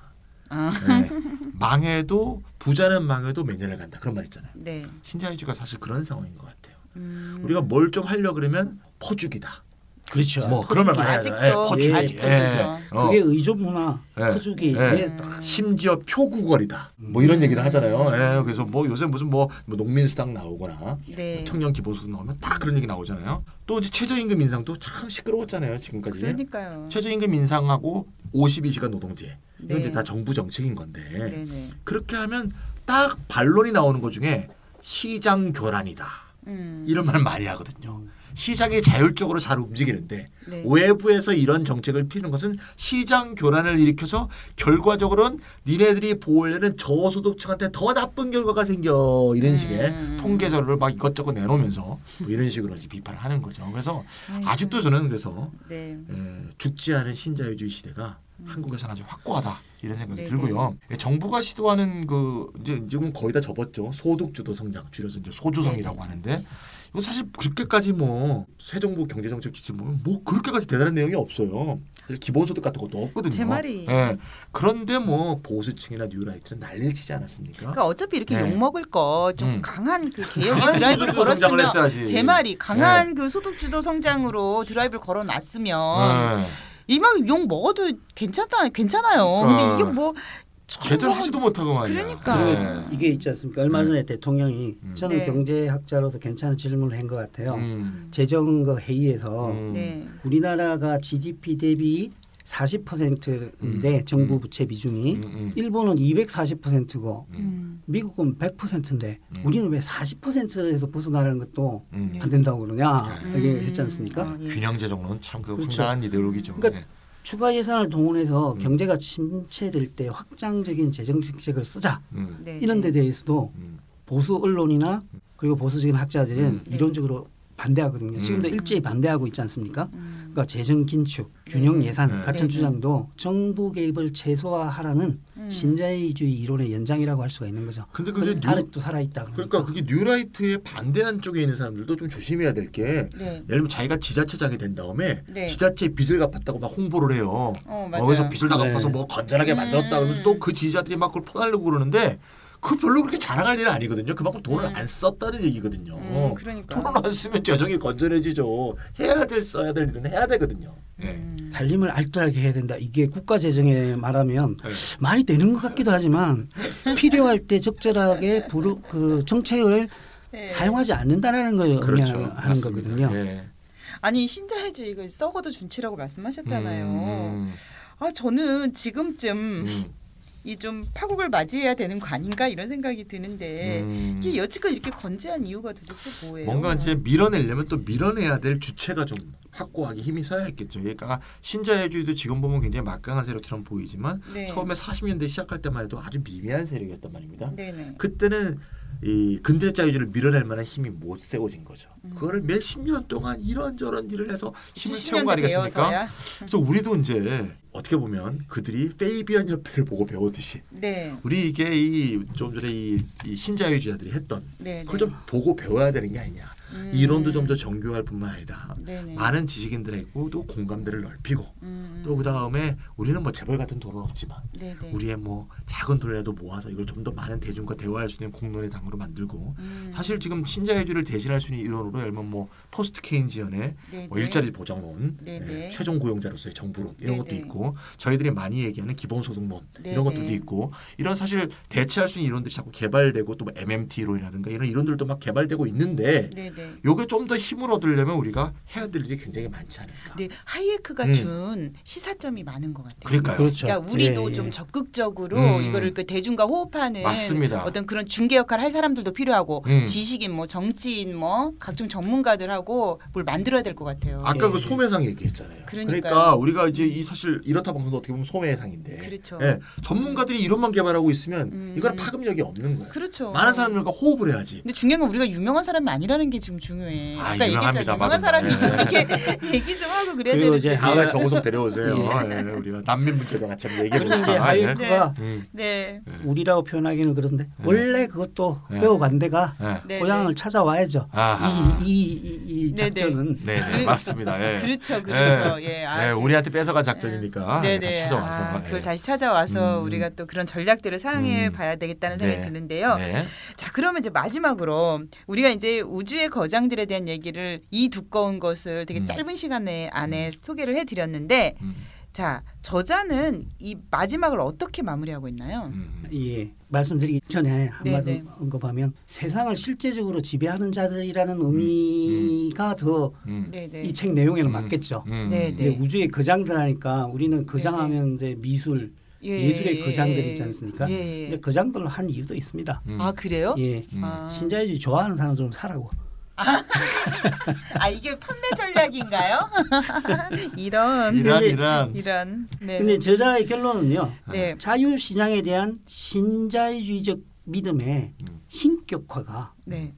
아. 네. 망해도 부자는 망해도 몇 년을 간다 그런 말 있잖아요. 네. 신자유주의가 사실 그런 상황인 것 같아요. 우리가 뭘 좀 하려 그러면 퍼주기다. 그렇죠. 뭐 그런 말 많이 하잖아요. 퍼주기. 아직도 그렇죠. 그게 의존 문화, 예. 퍼주기. 예. 심지어 표구걸이다. 뭐 이런 얘기를 하잖아요. 예. 그래서 뭐 요새 무슨 뭐 농민수당 나오거나 네. 청년 기본소득 나오면 다 그런 얘기 나오잖아요. 또 이제 최저임금 인상도 참 시끄러웠잖아요. 지금까지. 그러니까요. 최저임금 인상하고 52시간 노동제. 이건 네. 이제 다 정부 정책인 건데 네네. 그렇게 하면 딱 반론이 나오는 것 중에 시장 교란이다. 이런 말 많이 하거든요. 시장이 자율적으로 잘 움직이는데 네. 외부에서 이런 정책을 피는 것은 시장 교란을 일으켜서 결과적으로는 니네들이 보호하려는 저소득층한테 더 나쁜 결과가 생겨 이런 식의 통계 자료를 막 이것저것 내놓으면서 뭐 이런 식으로 이제 비판을 하는 거죠. 그래서 아직도 저는 그래서 네. 죽지 않은 신자유주의 시대가 한국에서는 아주 확고하다 이런 생각이 네네. 들고요. 정부가 시도하는 그 이제 지금 거의 다 접었죠. 소득주도 성장 줄여서 이제 소주성이라고 하는데 이거 사실 그렇게까지 뭐 새 정부 경제정책 지침 보면 뭐 그렇게까지 대단한 내용이 없어요. 사실 기본소득 같은 것도 없거든요. 제 말이. 예. 그런데 뭐 보수층이나 뉴라이트는 난리를 치지 않았습니까? 그러니까 어차피 이렇게 네. 욕먹을 거 좀 강한 그 개혁의 강한 드라이브를 소득주도 성장을 걸었으면 했어야지. 제 말이 강한 그 소득주도 성장으로 드라이브를 걸어놨으면 예. 이만 욕 먹어도 괜찮아요. 근데 이게 뭐 제대로 하지도 못하고 말이야. 그러니까. 이게 있지 않습니까? 얼마 전에 대통령이 저는 네. 경제학자로서 괜찮은 질문을 한 것 같아요. 음. 재정 그 회의에서 네. 우리나라가 GDP 대비 40%인데 정부 부채 비중이 일본은 240%고 미국은 100%인데 우리는 왜 40%에서 벗어나는 것도 안 된다고 그러냐 이게 했지 않습니까? 예. 균형제정론 참 그 그렇죠. 황당한 이데올로기죠. 그러니까 네. 추가 예산을 동원해서 경제가 침체될 때 확장적인 재정 정책을 쓰자 네. 이런 데 대해서도 보수 언론이나 그리고 보수적인 학자들은 이론적으로 반대하거든요. 지금도 일제히 반대하고 있지 않습니까? 그러니까 재정 긴축, 균형 예산 같은 네. 주장도 정부 개입을 최소화하라는 신자유주의 이론의 연장이라고 할 수가 있는 거죠. 근데 그게 아직도 살아있다. 그러니까 그게 뉴라이트에 반대한 쪽에 있는 사람들도 좀 조심해야 될 게 네. 예를 들면 자기가 지자체장이 된 다음에 네. 지자체에 빚을 갚았다고 막 홍보를 해요. 맞아요. 거기서 빚을 다 네. 갚아서 뭐 건전하게 만들었다 그러면서 또 그 지지자들이 막 그걸 퍼달라고 그러는데 그 별로 그렇게 자랑할 일은 아니거든요. 그만큼 돈을 안 썼다는 얘기거든요. 그러니까. 돈을 안 쓰면 재정이 건전해지죠. 해야 될 써야 될 일은 해야 되거든요. 네. 달림을 알뜰하게 해야 된다. 이게 국가 재정에 말하면 네. 말이 되는 것 같기도 하지만 필요할 때 적절하게 그 정책을 네. 사용하지 않는다는 걸 그렇죠. 의미하는 맞습니다. 거거든요. 예. 아니 신자유주의 이거 썩어도 준치라고 말씀하셨잖아요. 아 저는 지금쯤 이 좀 파국을 맞이해야 되는 거 아닌가 이런 생각이 드는데 이게 여지껏 이렇게 건재한 이유가 도대체 뭐예요? 뭔가 이제 밀어내려면 또 밀어내야 될 주체가 좀 확고하게 힘이 서야 했겠죠. 그러니까 신자유주의도 지금 보면 굉장히 막강한 세력처럼 보이지만 네. 처음에 40년대 시작할 때만 해도 아주 미미한 세력이었단 말입니다. 네네. 그때는 이 근대자유주의를 밀어낼 만한 힘이 못 세워진 거죠. 그거를 몇십 년 동안 이런저런 일을 해서 힘을 채운 거 아니겠습니까? 되어서야? 그래서 우리도 이제 어떻게 보면 그들이 페이비안 협회를 보고 배우듯이 네. 우리 이게 이 좀 전에 이 신자유주의자들이 했던 네. 그걸 좀 보고 배워야 되는 게 아니냐. 이론도 좀 더 정교할 뿐만 아니라 네네. 많은 지식인들하고도 공감대를 넓히고 또 그 다음에 우리는 뭐 재벌 같은 돈은 없지만 네네. 우리의 뭐 작은 돈이라도 모아서 이걸 좀 더 많은 대중과 대화할 수 있는 공론의 당으로 만들고 사실 지금 신자유주의를 대신할 수 있는 이론으로 예를 들면 뭐 포스트 케인지언의 뭐 일자리 보장론, 최종 고용자로서의 정부론 이런 것도 있고 저희들이 많이 얘기하는 기본소득론 이런 것들도 있고 이런 사실 대체할 수 있는 이론들이 자꾸 개발되고 또 뭐 MMT 이론이라든가 이런 이론들도 막 개발되고 있는데 요게 좀 더 힘을 얻으려면 우리가 해야 될 일이 굉장히 많지 않을까. 네, 하이에크가 준 시사점이 많은 것 같아요. 그러니까요. 그렇죠. 그러니까 우리도 예, 좀 예. 적극적으로 이거를 그 대중과 호흡하는 맞습니다. 어떤 그런 중개 역할을 할 사람들도 필요하고 음. 지식인 뭐 정치인 뭐 각종 전문가들하고 뭘 만들어야 될 것 같아요. 아까 예. 그 소매상 얘기했잖아요. 그러니까요. 그러니까 우리가 이제 이 사실 이런 이렇다 방송도 어떻게 보면 소매상인데. 그렇죠. 예, 전문가들이 이론만 개발하고 있으면 이거는 파급력이 없는 거예요. 그렇죠. 많은 사람들과 호흡을 해야지. 근데 중요한 건 우리가 유명한 사람이 아니라는 게 지금 중요해. 아, 유명합니다. 유명한 사람이 좀 이렇게 얘기 좀 하고 그래야 되는데. 다음에 정우성 데려오세요. 예, 우리가 난민분께도 같이 한번 얘기해 봅시다. 하이에크가 네. 우리라고 표현하기는 그런데 원래 그것도 배워간 데가 고향을 찾아와야죠. 이 작전은. 네, 맞습니다. 예. 그렇죠. 예. 우리한테 뺏어간 작전이니까 다시 찾아와서 그걸 다시 찾아와서 우리가 또 그런 전략들을 사용해 봐야 되겠다는 생각이 드는데요. 자, 그러면 이제 마지막으로 우리가 이제 우주의 거장들에 대한 얘기를 이 두꺼운 것을 되게 짧은 시간 안에 소개를 해드렸는데. 자, 저자는 이 마지막을 어떻게 마무리하고 있나요? 예, 말씀드리기 전에 한마디 언급하면 세상을 실제적으로 지배하는 자들이라는 의미가 더 이 책 내용에는 맞겠죠. 이제 우주의 거장들 하니까 우리는 거장하면 이제 미술, 예술의 거장들이 있지 않습니까? 근데 거장들을 한 이유도 있습니다. 아, 그래요? 예, 신자유주의 좋아하는 사람 좀 사라고. 이게 판매 전략인가요? 이런. 네. 근데 저자의 결론은요. 자유시장에 대한 신자유주의적 믿음의 신격화가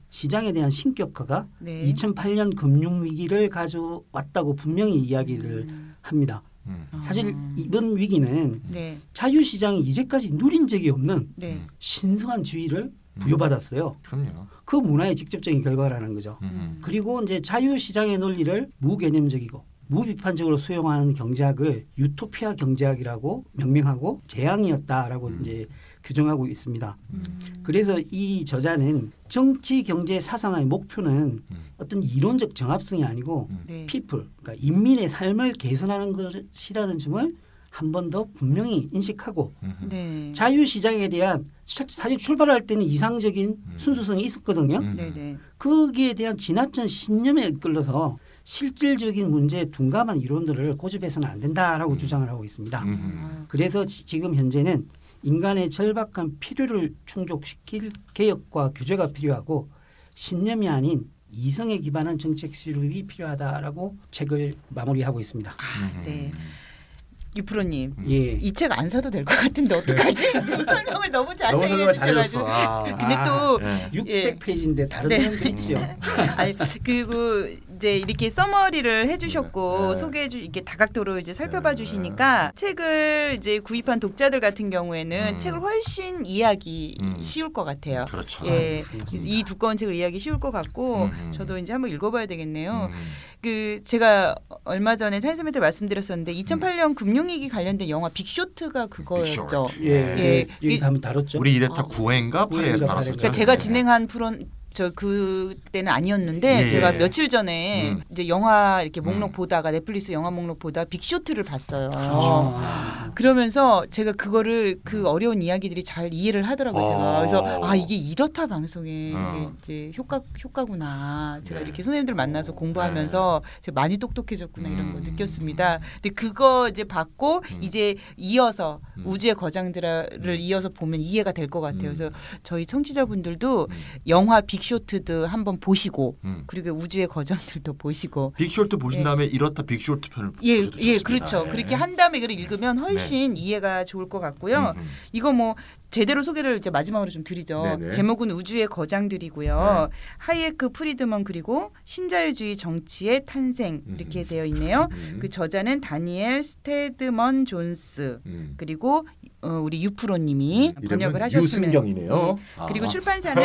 시장에 대한 신격화가 2008년 금융위기를 가져왔다고 분명히 이야기를 합니다. 사실 이번 위기는 자유시장이 이제까지 누린 적이 없는 신성한 지위를 부여받았어요. 그럼요. 그 문화의 직접적인 결과라는 거죠. 그리고 이제 자유시장의 논리를 무개념적이고 무비판적으로 수용하는 경제학을 유토피아 경제학이라고 명명하고 재앙이었다라고 이제 규정하고 있습니다. 그래서 이 저자는 정치 경제 사상의 목표는 어떤 이론적 정합성이 아니고 people, 그러니까 인민의 삶을 개선하는 것이라는 점을 한 번 더 분명히 인식하고 자유시장에 대한 사실 출발할 때는 이상적인 순수성이 있었거든요. 거기에 대한 지나친 신념에 이끌려서 실질적인 문제에 둔감한 이론들을 고집해서는 안 된다라고 주장을 하고 있습니다. 그래서 지금 현재는 인간의 절박한 필요를 충족시킬 개혁과 규제가 필요하고 신념이 아닌 이성에 기반한 정책 수립이 필요하다라고 책을 마무리하고 있습니다. 네. 유프로님, 이 책 안 사도 될 것 같은데 어떡하지? 설명을 너무 자세히 해주셔가지고. 근데 또 600페이지인데 다른 내용도 있죠. 그리고 이제 이렇게 서머리를 해주셨고 이렇게 다각도로 이제 살펴봐 주시니까 책을 이제 구입한 독자들 같은 경우에는 책을 훨씬 이해하기 쉬울 것 같아요. 그렇죠. 이 두꺼운 책을 이해하기 쉬울 것 같고 저도 이제 한번 읽어봐야 되겠네요. 제가 얼마 전에 사인쌤한테 말씀드렸었는데 2008년 금융위기 관련된 영화 빅쇼트가 그거였죠. 여기 한번 다뤘죠. 우리 이랬다 9회인가 8회에서 다뤘었죠. 그러니까 제가 진행한 그때는 아니었는데 제가 며칠 전에 이제 영화 이렇게 목록 보다가 넷플릭스 영화 목록 보다 빅쇼트를 봤어요. 그러면서 제가 그거를 그 어려운 이야기들이 잘 이해를 하더라고요. 제가 그래서 이게 이렇다 방송에 이제 효과구나. 제가 이렇게 선생님들 만나서 공부하면서 제가 많이 똑똑해졌구나 이런 거 느꼈습니다. 근데 그거 이제 받고 이제 이어서 우주의 거장들을 이어서 보면 이해가 될 것 같아요. 그래서 저희 청취자분들도 영화 빅쇼트도 한번 보시고 그리고 우주의 거장들도 보시고 빅쇼트 보신 다음에 이렇다 빅쇼트 편을 보셔도 좋습니다. 그렇죠. 그렇게 한 다음에 그걸 읽으면 훨씬 이해가 좋을 것 같고요. 이거 뭐 제대로 소개를 이제 마지막으로 좀 드리죠. 제목은 우주의 거장들이고요. 하이에크, 프리드먼 그리고 신자유주의 정치의 탄생 이렇게 되어 있네요. 그 저자는 다니엘 스테드먼 존스 그리고 우리 유프로님이 번역을 하셨습니다. 유승경이네요. 그리고 출판사는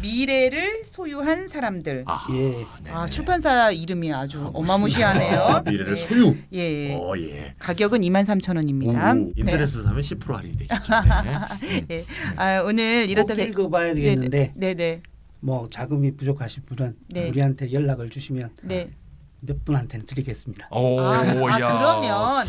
미래를 소유한 사람들. 출판사 이름이 아주 어마무시하네요. 미래를 소유. 가격은 23,000원입니다. 인터넷에서 사면 10% 할인이 되겠죠. 오늘 이렇다 읽어봐야 되겠는데 뭐 자금이 부족하신 분은 우리한테 연락을 주시면 몇 분한테는 드리겠습니다. 그러면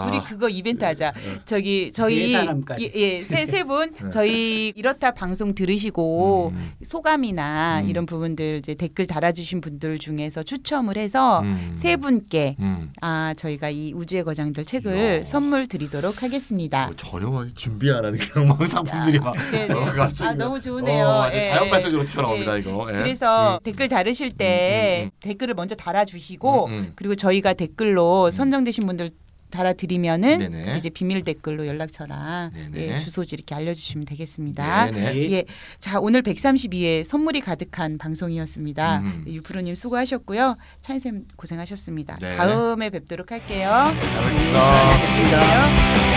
우리 그거 이벤트 하자. 저희 세 분 저희 이렇다 방송 들으시고 소감이나 이런 부분들 이제 댓글 달아주신 분들 중에서 추첨을 해서 세 분께 저희가 이 우주의 거장들 책을 선물 드리도록 하겠습니다. 전혀 준비 안 하는 그런 상품들이 막 갑자기 너무 좋으네요. 자연 발생으로 튀어나옵니다 이거. 그래서 댓글 달으실 때 댓글을 먼저 달아주시고 그리고 저희가 댓글로 선정되신 분들 달아드리면은 네네. 그때 이제 비밀 댓글로 연락처랑 네네. 예, 주소지 이렇게 알려주시면 되겠습니다. 네네. 예, 자 오늘 132회 선물이 가득한 방송이었습니다. 유프로님 수고하셨고요. 차인쌤 고생하셨습니다. 네. 다음에 뵙도록 할게요. 네, 고맙습니다. 안녕히 계세요.